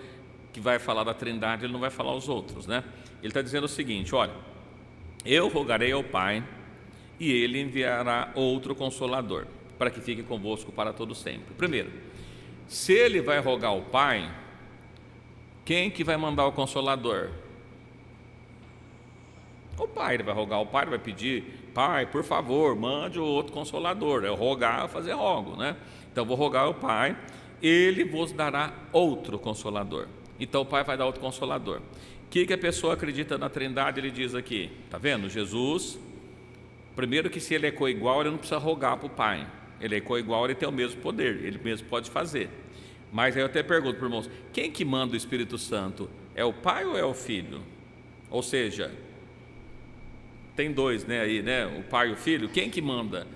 que vai falar da Trindade, ele não vai falar os outros, né? Ele está dizendo o seguinte: olha, eu rogarei ao Pai, e Ele enviará outro Consolador, para que fique convosco para todo sempre. Primeiro, se Ele vai rogar ao Pai, quem que vai mandar o Consolador? O Pai. Ele vai rogar ao Pai, ele vai pedir: Pai, por favor, mande o outro Consolador. É rogar, fazer rogo, né? Então vou rogar ao Pai, Ele vos dará outro Consolador. Então o Pai vai dar outro Consolador. O que a pessoa acredita na Trindade? Ele diz aqui, está vendo? Jesus, primeiro que se Ele é coigual, Ele não precisa rogar para o Pai. Ele é coigual, Ele tem o mesmo poder, Ele mesmo pode fazer. Mas aí eu até pergunto para os irmãos: quem que manda o Espírito Santo? É o Pai ou é o Filho? Ou seja, tem dois, né, aí, né? O Pai e o Filho. Quem que manda?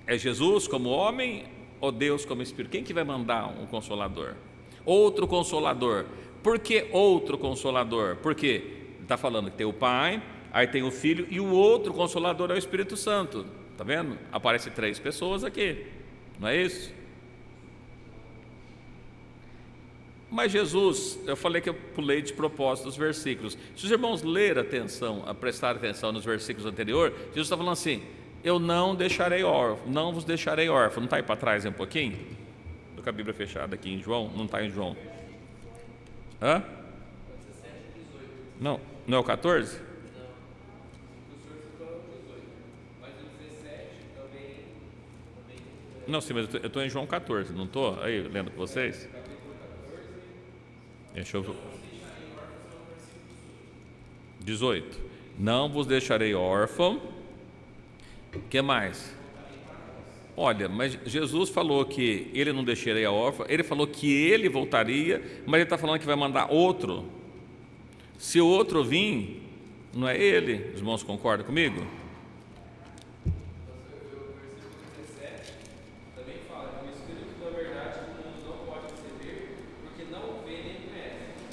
É Jesus como homem ou Deus como Espírito? Quem que vai mandar um Consolador? Outro Consolador. Por que outro Consolador? Porque ele está falando que tem o Pai, aí tem o Filho, e o outro Consolador é o Espírito Santo. Está vendo? Aparece três pessoas aqui, não é isso? Mas Jesus, eu falei que eu pulei de propósito os versículos. Se os irmãos lerem atenção, prestarem atenção nos versículos anteriores, Jesus está falando assim: eu não deixarei órfão, não vos deixarei órfão. Não está aí para trás um pouquinho? Estou com a Bíblia fechada aqui em João, não está em João. Hã? Não, não é o 14? Não, sim, mas eu estou em João 14, não estou aí lendo com vocês? Deixa eu ver. 18. Não vos deixarei órfão. O que mais? Olha, mas Jesus falou que Ele não deixaria órfão. Ele falou que Ele voltaria, mas Ele está falando que vai mandar outro. Se o outro vir, não é Ele. Os irmãos concordam comigo?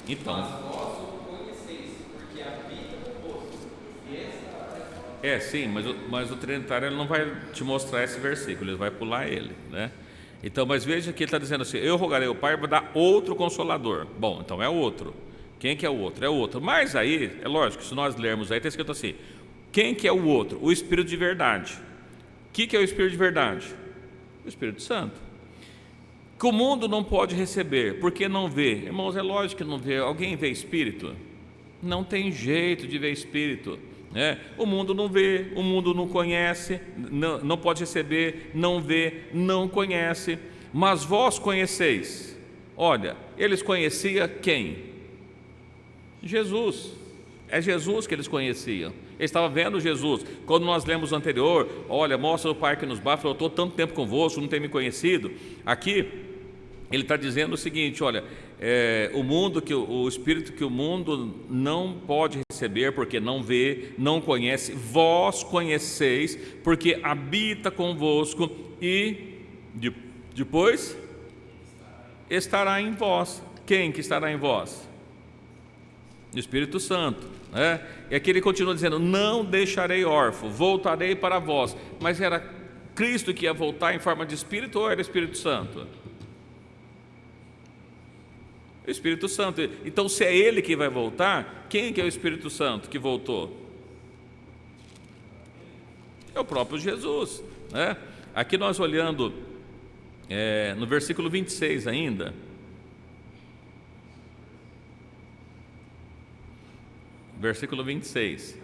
Então, sim, mas o Trinitário ele não vai te mostrar esse versículo, ele vai pular ele, né? Então, mas veja que ele está dizendo assim: eu rogarei ao Pai para dar outro Consolador. Bom, então é outro. Quem que é o outro? É o outro. Mas aí, é lógico, se nós lermos aí, está escrito assim: quem que é o outro? O Espírito de verdade. O que é o Espírito de verdade? O Espírito Santo. Que o mundo não pode receber, porque não vê. Irmãos, é lógico que não vê. Alguém vê Espírito? Não tem jeito de ver Espírito, né? O mundo não vê, o mundo não conhece, não pode receber, não vê, não conhece. Mas vós conheceis. Olha, eles conheciam quem? Jesus. É Jesus que eles conheciam. Eles estavam vendo Jesus. Quando nós lemos o anterior: olha, mostra o Pai que nos bate, eu estou tanto tempo convosco, não tem me conhecido. Aqui ele está dizendo o seguinte: olha, o Espírito que o mundo não pode receber, porque não vê, não conhece, vós conheceis, porque habita convosco e depois estará em vós. Quem que estará em vós? O Espírito Santo, né? E aqui ele continua dizendo: não deixarei órfão, voltarei para vós. Mas era Cristo que ia voltar em forma de Espírito ou era o Espírito Santo? O Espírito Santo. Então, se é Ele que vai voltar, quem que é o Espírito Santo que voltou? É o próprio Jesus, né? Aqui nós olhando no versículo 26 ainda, Versículo 26.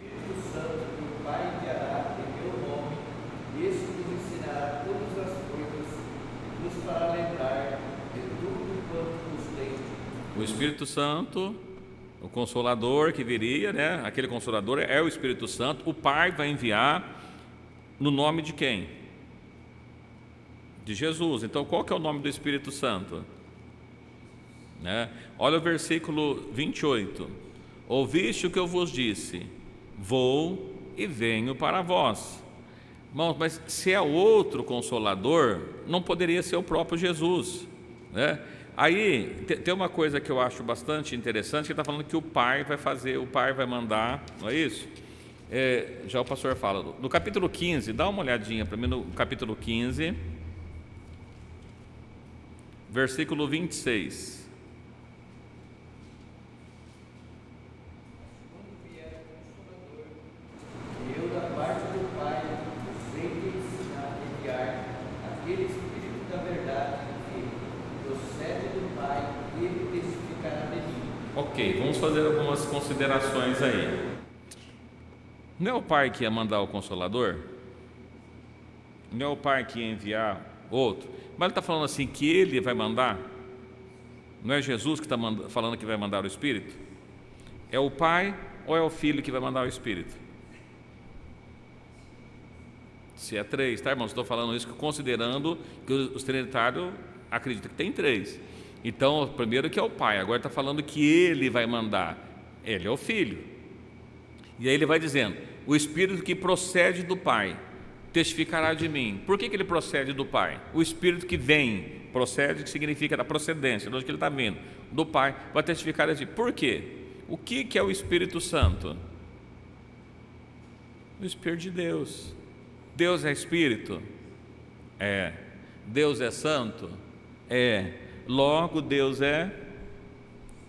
Espírito Santo que o Pai enviará em meu nome, este nos ensinará todas as coisas e nos fará lembrar de tudo quanto nos tem. O Espírito Santo, o Consolador que viria, né? Aquele Consolador é o Espírito Santo. O Pai vai enviar no nome de quem? De Jesus. Então, qual que é o nome do Espírito Santo? Né? Olha o versículo 28. Ouviste o que eu vos disse, vou e venho para vós. Irmãos, mas se é outro Consolador, não poderia ser o próprio Jesus, né? Aí tem uma coisa que eu acho bastante interessante, que está falando que o Pai vai fazer, o Pai vai mandar, não é isso? Já o pastor fala, no capítulo 15, dá uma olhadinha para mim no capítulo 15, versículo 26. E eu, da parte do Pai, vos hei de ensinar e enviar aquele Espírito da verdade que procede do Pai, ele testificará de mim. Ok, vamos fazer algumas considerações aí. Não é o Pai que ia mandar o Consolador? Não é o Pai que ia enviar outro? Mas ele está falando assim que ele vai mandar? Não é Jesus que está falando que vai mandar o Espírito? É o Pai ou é o Filho que vai mandar o Espírito? Se é três, tá, irmãos? Estou falando isso considerando que os trinitários acreditam que tem três. Então, primeiro que é o Pai, agora está falando que ele vai mandar. Ele é o Filho. E aí ele vai dizendo, o Espírito que procede do Pai testificará de mim. Por que ele procede do Pai? O Espírito que vem, procede, que significa da procedência, de onde ele está vindo, do Pai, vai testificar de mim. Por quê? O que é o Espírito Santo? O Espírito de Deus. Deus é Espírito? É. Deus é Santo? É. Logo, Deus é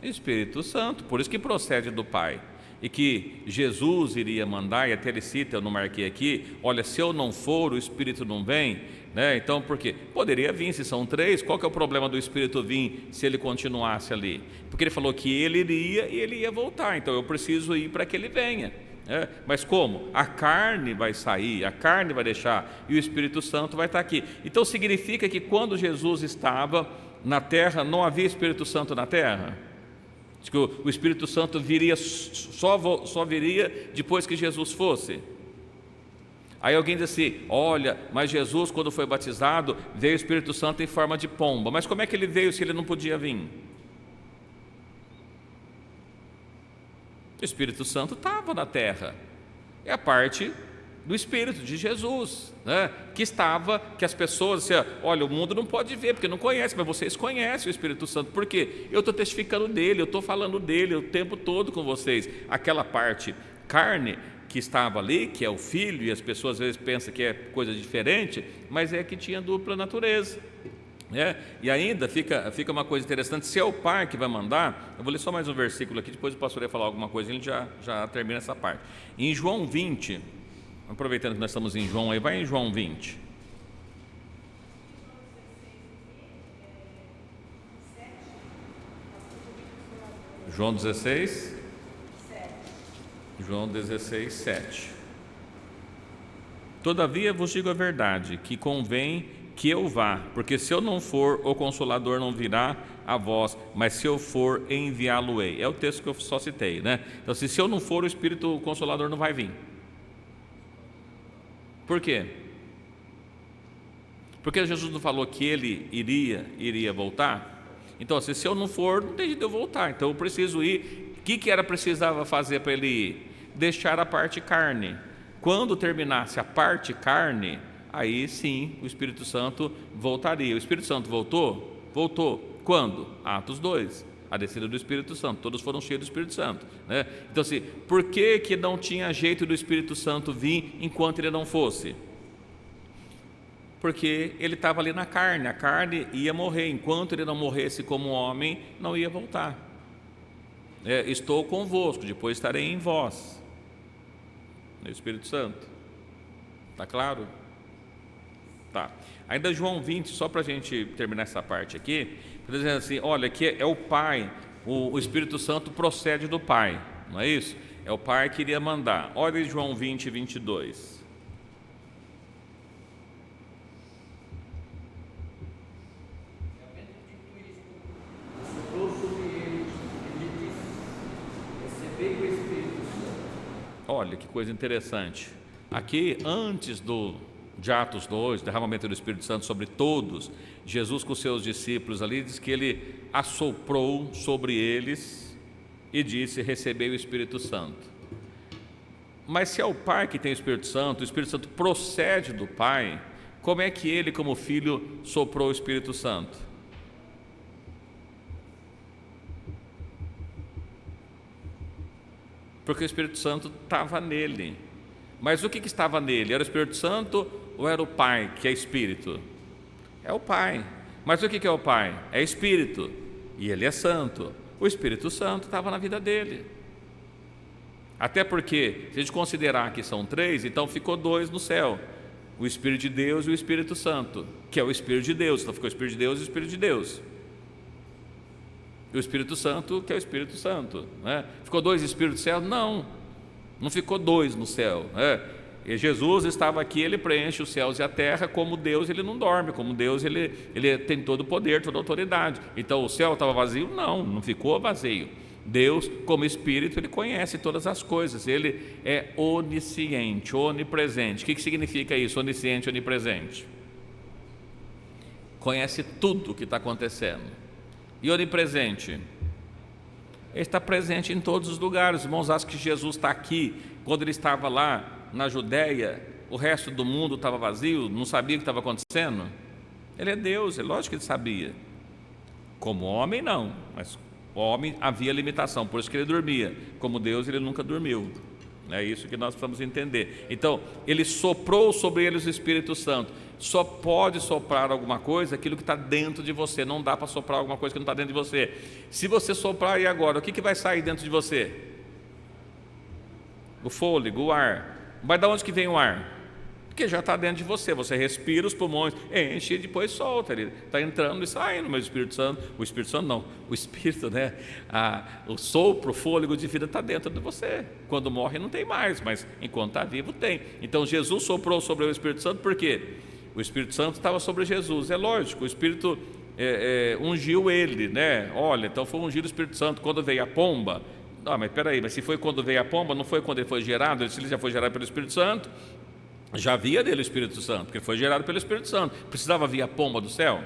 Espírito Santo, por isso que procede do Pai. E que Jesus iria mandar, e até ele cita, eu não marquei aqui, olha, se eu não for, o Espírito não vem, né? Então, por quê? Poderia vir, se são três, qual que é o problema do Espírito vir se ele continuasse ali? Porque ele falou que ele iria e ele ia voltar, então eu preciso ir para que ele venha. Mas como? A carne vai sair, a carne vai deixar, e o Espírito Santo vai estar aqui. Então significa que quando Jesus estava na terra, não havia Espírito Santo na terra? Diz que o Espírito Santo viria, só viria depois que Jesus fosse. Aí alguém diz assim, olha, mas Jesus quando foi batizado, veio o Espírito Santo em forma de pomba. Mas como é que ele veio se ele não podia vir? O Espírito Santo estava na terra. É a parte do Espírito de Jesus, né? Que as pessoas, assim, olha, o mundo não pode ver, porque não conhece, mas vocês conhecem o Espírito Santo, por quê? Eu estou testificando dele, eu estou falando dele o tempo todo com vocês. Aquela parte carne que estava ali, que é o Filho, e as pessoas às vezes pensam que é coisa diferente, mas é que tinha dupla natureza. E ainda fica uma coisa interessante, se é o Pai que vai mandar, eu vou ler só mais um versículo aqui, depois o pastor ia falar alguma coisa, ele já termina essa parte. Em João 20, aproveitando que nós estamos em João, aí vai em João 20. João 16, João 16, 7. Todavia vos digo a verdade, que convém que eu vá, porque se eu não for, o Consolador não virá a vós, mas se eu for, enviá-lo-ei. É o texto que eu só citei, né? Então, se eu não for, o Espírito Consolador não vai vir. Por quê? Porque Jesus não falou que ele iria voltar? Então, se eu não for, não tem jeito de eu voltar. Então, eu preciso ir. O que precisava fazer para ele ir? Deixar a parte carne. Quando terminasse a parte carne, aí sim o Espírito Santo voltaria. O Espírito Santo voltou? Voltou. Quando? Atos 2. A descida do Espírito Santo, todos foram cheios do Espírito Santo, né? Então assim, por que não tinha jeito do Espírito Santo vir enquanto ele não fosse? Porque ele estava ali na carne, a carne ia morrer, enquanto ele não morresse como homem, não ia voltar. Estou convosco, depois estarei em vós. O Espírito Santo, está claro? Tá. Ainda João 20, só para a gente terminar essa parte aqui, dizendo assim, olha, que é o Pai o Espírito Santo procede do Pai, não é isso? É o Pai que iria mandar. Olha João 20, 22. Soprou sobre eles e lhe disse: recebei o Espírito Santo. Olha que coisa interessante. Aqui, antes de Atos 2, derramamento do Espírito Santo sobre todos, Jesus com seus discípulos ali, diz que ele assoprou sobre eles e disse: recebei o Espírito Santo. Mas se é o Pai que tem o Espírito Santo procede do Pai, como é que ele, como filho, soprou o Espírito Santo? Porque o Espírito Santo estava nele. Mas o que estava nele? Era o Espírito Santo ou era o Pai, que é Espírito? É o Pai. Mas o que é o Pai? É Espírito. E ele é Santo. O Espírito Santo estava na vida dele. Até porque, se a gente considerar que são 3, então ficou 2 no céu: o Espírito de Deus e o Espírito Santo, que é o Espírito de Deus. Então ficou o Espírito de Deus e o Espírito de Deus. E o Espírito Santo, que é o Espírito Santo, né? Ficou 2 Espíritos do céu? Não ficou 2 no céu, né? E Jesus estava aqui, ele preenche os céus e a terra. Como Deus, ele não dorme. Como Deus, ele tem todo o poder, toda a autoridade. Então o céu estava vazio? Não ficou vazio. Deus, como Espírito, ele conhece todas as coisas. Ele é onisciente, onipresente. O que significa isso, onisciente, onipresente? Conhece tudo o que está acontecendo. E onipresente? Ele está presente em todos os lugares. Irmãos, acham que Jesus está aqui? Quando ele estava lá na Judéia, o resto do mundo estava vazio, não sabia o que estava acontecendo? Ele é Deus, é lógico que ele sabia. Como homem, não, mas homem havia limitação, por isso que ele dormia. Como Deus, ele nunca dormiu. É isso que nós precisamos entender. Então, ele soprou sobre eles o Espírito Santo. Só pode soprar alguma coisa aquilo que está dentro de você. Não dá para soprar alguma coisa que não está dentro de você. Se você soprar aí agora, o que vai sair dentro de você? O fôlego, o ar. Mas de onde que vem o ar? Porque já está dentro de você. Você respira, os pulmões enche e depois solta. Ele está entrando e saindo. Mas o Espírito Santo não. O Espírito, né? O sopro, o fôlego de vida está dentro de você. Quando morre não tem mais, mas enquanto está vivo tem. Então Jesus soprou sobre o Espírito Santo, por quê? O Espírito Santo estava sobre Jesus. É lógico, o Espírito ungiu ele, né? Olha, então foi ungido o Espírito Santo quando veio a pomba. Não, mas peraí, mas se foi quando veio a pomba, não foi quando ele foi gerado? Se ele já foi gerado pelo Espírito Santo, já havia dele o Espírito Santo, porque ele foi gerado pelo Espírito Santo. Precisava vir a pomba do céu?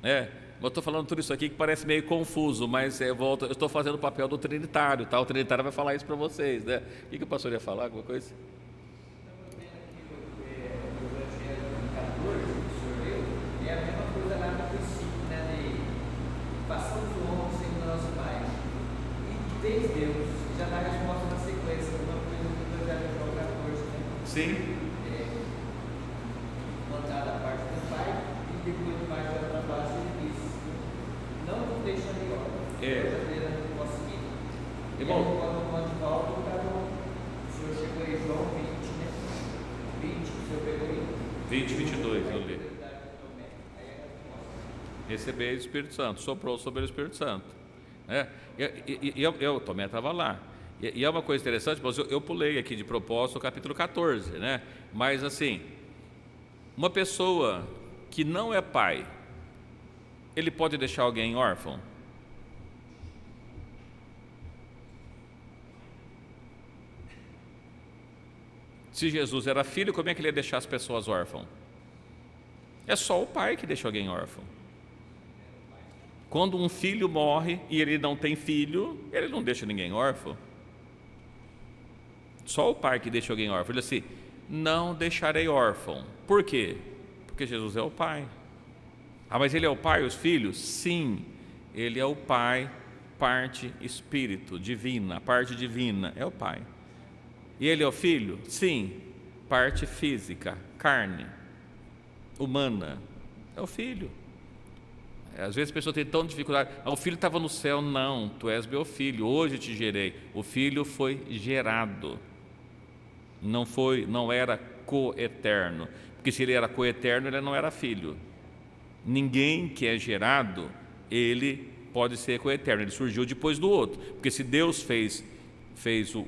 Eu estou falando tudo isso aqui que parece meio confuso, mas eu estou fazendo o papel do Trinitário, tá? O Trinitário vai falar isso para vocês, né? O que o pastor ia falar, alguma coisa? É a mesma coisa lá no princípio, né? De passamos o homem segundo nosso Pai. E fez Deus, já dá a resposta na sequência, uma coisa do Evangelho de João 14, né? Sim. Mandar da parte do Pai, e depois mais da outra parte ele disse: não vos deixarei órfãos, eu posso seguir. Irmão, quando de volta, o senhor chegou em João 20, né? 20, o senhor pegou aí? 20, 22, eu li. Receber o Espírito Santo, soprou sobre o Espírito Santo. Eu Tomé estava lá. E é uma coisa interessante, mas eu pulei aqui de propósito o capítulo 14, né? Mas assim, uma pessoa que não é pai, ele pode deixar alguém órfão? Se Jesus era filho, como é que ele ia deixar as pessoas órfãos? É só o pai que deixa alguém órfão. Quando um filho morre e ele não tem filho, ele não deixa ninguém órfão. Só o pai que deixa alguém órfão. Ele diz assim: não deixarei órfão. Por quê? Porque Jesus é o pai. Mas ele é o pai e os filhos? Sim, ele é o pai, parte espírito, divina, parte divina, é o pai. E ele é o filho? Sim, parte física, carne, humana, é o filho. Às vezes a pessoa tem tanta dificuldade: o filho estava no céu. Não, tu és meu filho, hoje te gerei. O filho foi gerado, não era coeterno, porque se ele era coeterno, ele não era filho. Ninguém que é gerado ele pode ser coeterno, ele surgiu depois do outro, porque se Deus fez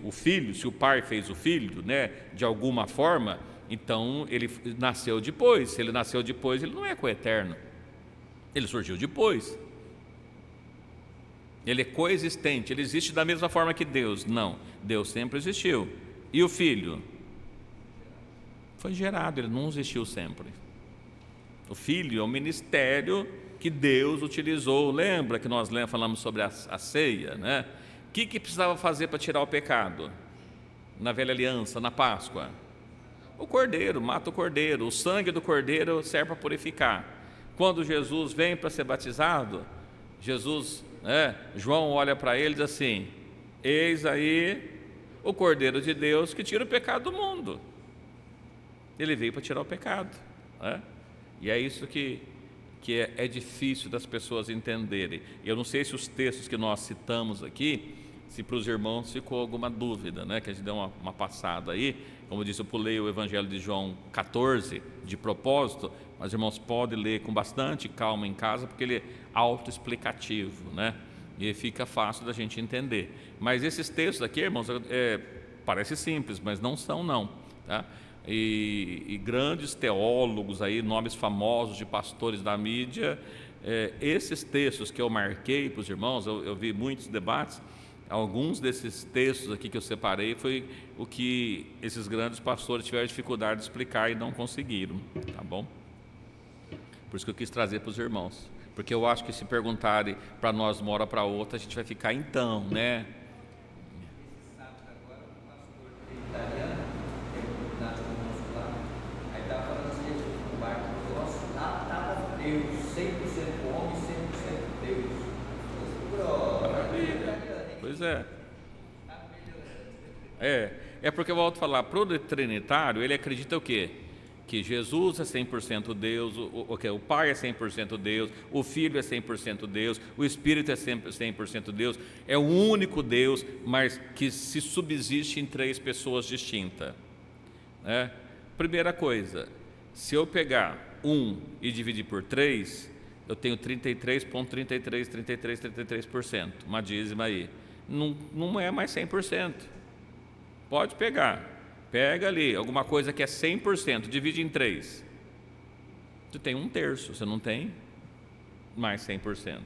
o filho, se o pai fez o filho, né, de alguma forma, então ele nasceu depois. Se ele nasceu depois, ele não é coeterno, ele surgiu depois. Ele é coexistente, ele existe da mesma forma que Deus? Não, Deus sempre existiu. E o filho? Foi gerado, ele não existiu sempre. O filho é um ministério que Deus utilizou. Lembra que nós falamos sobre a ceia, né? O que precisava fazer para tirar o pecado? Na velha aliança, na Páscoa? O cordeiro, mata o cordeiro. O sangue do cordeiro serve para purificar. Quando Jesus vem para ser batizado, João olha para ele e diz assim: eis aí o Cordeiro de Deus que tira o pecado do mundo. Ele veio para tirar o pecado, né? E é isso que é difícil das pessoas entenderem. Eu não sei se os textos que nós citamos aqui, se para os irmãos ficou alguma dúvida, né? Que a gente deu uma passada aí. Como eu disse, eu pulei o Evangelho de João 14 de propósito, mas os irmãos podem ler com bastante calma em casa, porque ele é autoexplicativo, né? E fica fácil da gente entender. Mas esses textos aqui, irmãos, parece simples, mas não são, não, tá? E grandes teólogos aí, nomes famosos de pastores da mídia, esses textos que eu marquei para os irmãos, eu vi muitos debates. Alguns desses textos aqui que eu separei foi o que esses grandes pastores tiveram dificuldade de explicar e não conseguiram, tá bom? Por isso que eu quis trazer para os irmãos, porque eu acho que se perguntarem para nós uma hora para outra, a gente vai ficar então, né? Agora um pastor italiano, na conosco lá, aí estava falando assim, no barco nosso, lá estava Deus, 100% homem, 100% Deus. Maravilha. Pois é. É porque eu volto a falar, para o trinitário, ele acredita o quê? Que Jesus é 100% Deus, o Pai é 100% Deus, o Filho é 100% Deus, o Espírito é 100% Deus, é o único Deus, mas que se subsiste em três pessoas distintas, né? Primeira coisa, se eu pegar 1 e dividir por 3, eu tenho 33,33%, uma dízima aí. Não é mais 100%. Pode pegar. Pega ali, alguma coisa que é 100%, divide em 3. Você tem 1/3, você não tem mais 100%.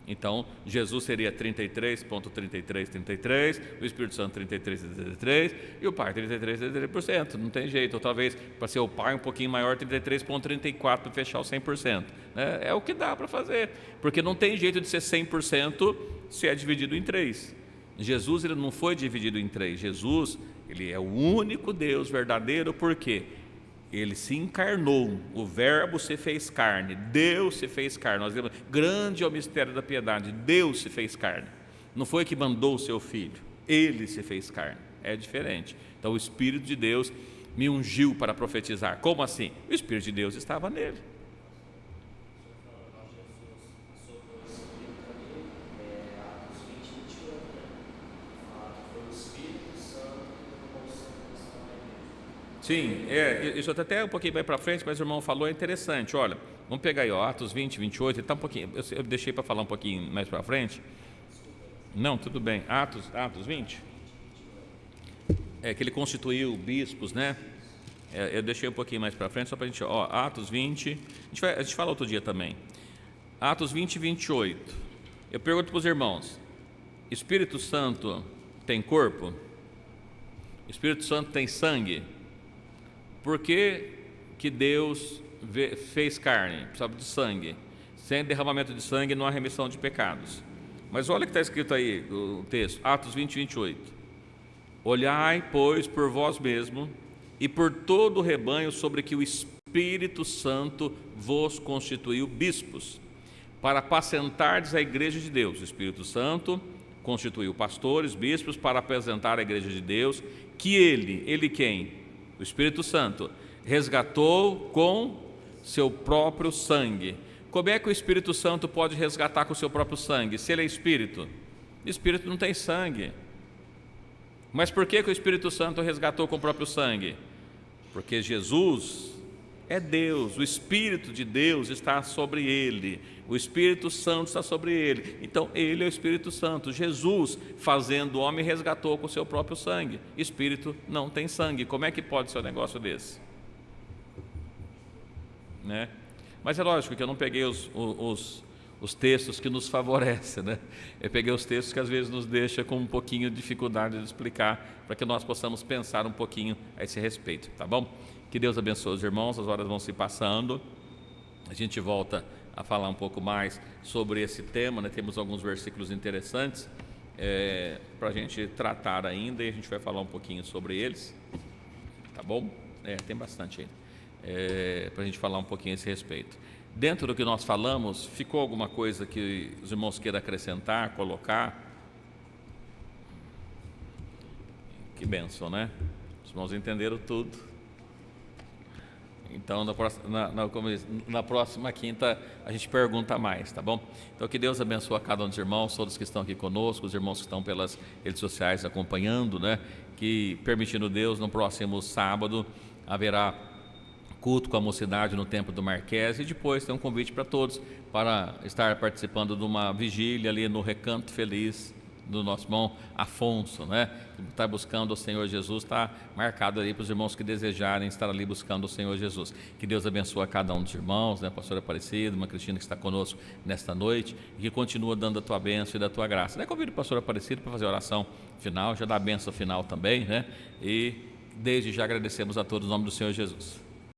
Então, Jesus seria 33,3333, o Espírito Santo 33,33 e o Pai 33,33%. Não tem jeito. Ou talvez, para ser o Pai um pouquinho maior, 33,34 para fechar o 100%. É o que dá para fazer, porque não tem jeito de ser 100% se é dividido em 3. Jesus, ele não foi dividido em 3. Jesus, ele é o único Deus verdadeiro, porque ele se encarnou, o verbo se fez carne, Deus se fez carne. Nós vemos, grande é o mistério da piedade, Deus se fez carne. Não foi que mandou o seu filho, ele se fez carne. É diferente. Então o Espírito de Deus me ungiu para profetizar. Como assim? O Espírito de Deus estava nele. Sim, isso até um pouquinho vai para frente, mas o irmão falou, é interessante. Olha, vamos pegar aí, Atos 20, 28, tá um pouquinho, eu deixei para falar um pouquinho mais para frente. Não, tudo bem. Atos 20. Que ele constituiu bispos, né? Eu deixei um pouquinho mais para frente, só para a gente, Atos 20, a gente fala outro dia também. Atos 20, 28. Eu pergunto para os irmãos, Espírito Santo tem corpo? Espírito Santo tem sangue? Por que Deus fez carne? Precisava de sangue. Sem derramamento de sangue não há remissão de pecados. Mas olha o que está escrito aí no texto, Atos 20, 28. Olhai, pois, por vós mesmo e por todo o rebanho sobre que o Espírito Santo vos constituiu bispos, para apacentardes a igreja de Deus. O Espírito Santo constituiu pastores, bispos, para apresentar a igreja de Deus, que ele quem? O Espírito Santo resgatou com seu próprio sangue. Como é que o Espírito Santo pode resgatar com o seu próprio sangue? Se ele é Espírito. O Espírito não tem sangue. Mas por que o Espírito Santo resgatou com o próprio sangue? Porque Jesus é Deus, o Espírito de Deus está sobre ele, o Espírito Santo está sobre ele. Então, ele é o Espírito Santo. Jesus, fazendo homem, resgatou com o seu próprio sangue. Espírito não tem sangue. Como é que pode ser um negócio desse? Né? Mas é lógico que eu não peguei os textos que nos favorecem, né? Eu peguei os textos que às vezes nos deixam com um pouquinho de dificuldade de explicar, para que nós possamos pensar um pouquinho a esse respeito, tá bom? Que Deus abençoe os irmãos, as horas vão se passando, a gente volta a falar um pouco mais sobre esse tema, né? Temos alguns versículos interessantes para a gente tratar ainda, e a gente vai falar um pouquinho sobre eles, tá bom? Tem bastante ainda. Para a gente falar um pouquinho a esse respeito. Dentro do que nós falamos, ficou alguma coisa que os irmãos queiram acrescentar, colocar? Que bênção, né? Os irmãos entenderam tudo. Então, na próxima quinta, a gente pergunta mais, tá bom? Então, que Deus abençoe a cada um dos irmãos, todos que estão aqui conosco, os irmãos que estão pelas redes sociais acompanhando, né? Que, permitindo Deus, no próximo sábado, haverá culto com a mocidade no Templo do Marquês, e depois tem um convite para todos para estar participando de uma vigília ali no Recanto Feliz do nosso irmão Afonso, né? Que está buscando o Senhor Jesus, está marcado ali para os irmãos que desejarem estar ali buscando o Senhor Jesus. Que Deus abençoe a cada um dos irmãos, né? Pastora Aparecida, irmã Cristina que está conosco nesta noite, e que continua dando a tua bênção e da tua graça. Convido o pastor Aparecido para fazer a oração final, já dá a bênção final também, né? E desde já agradecemos a todos em nome do Senhor Jesus.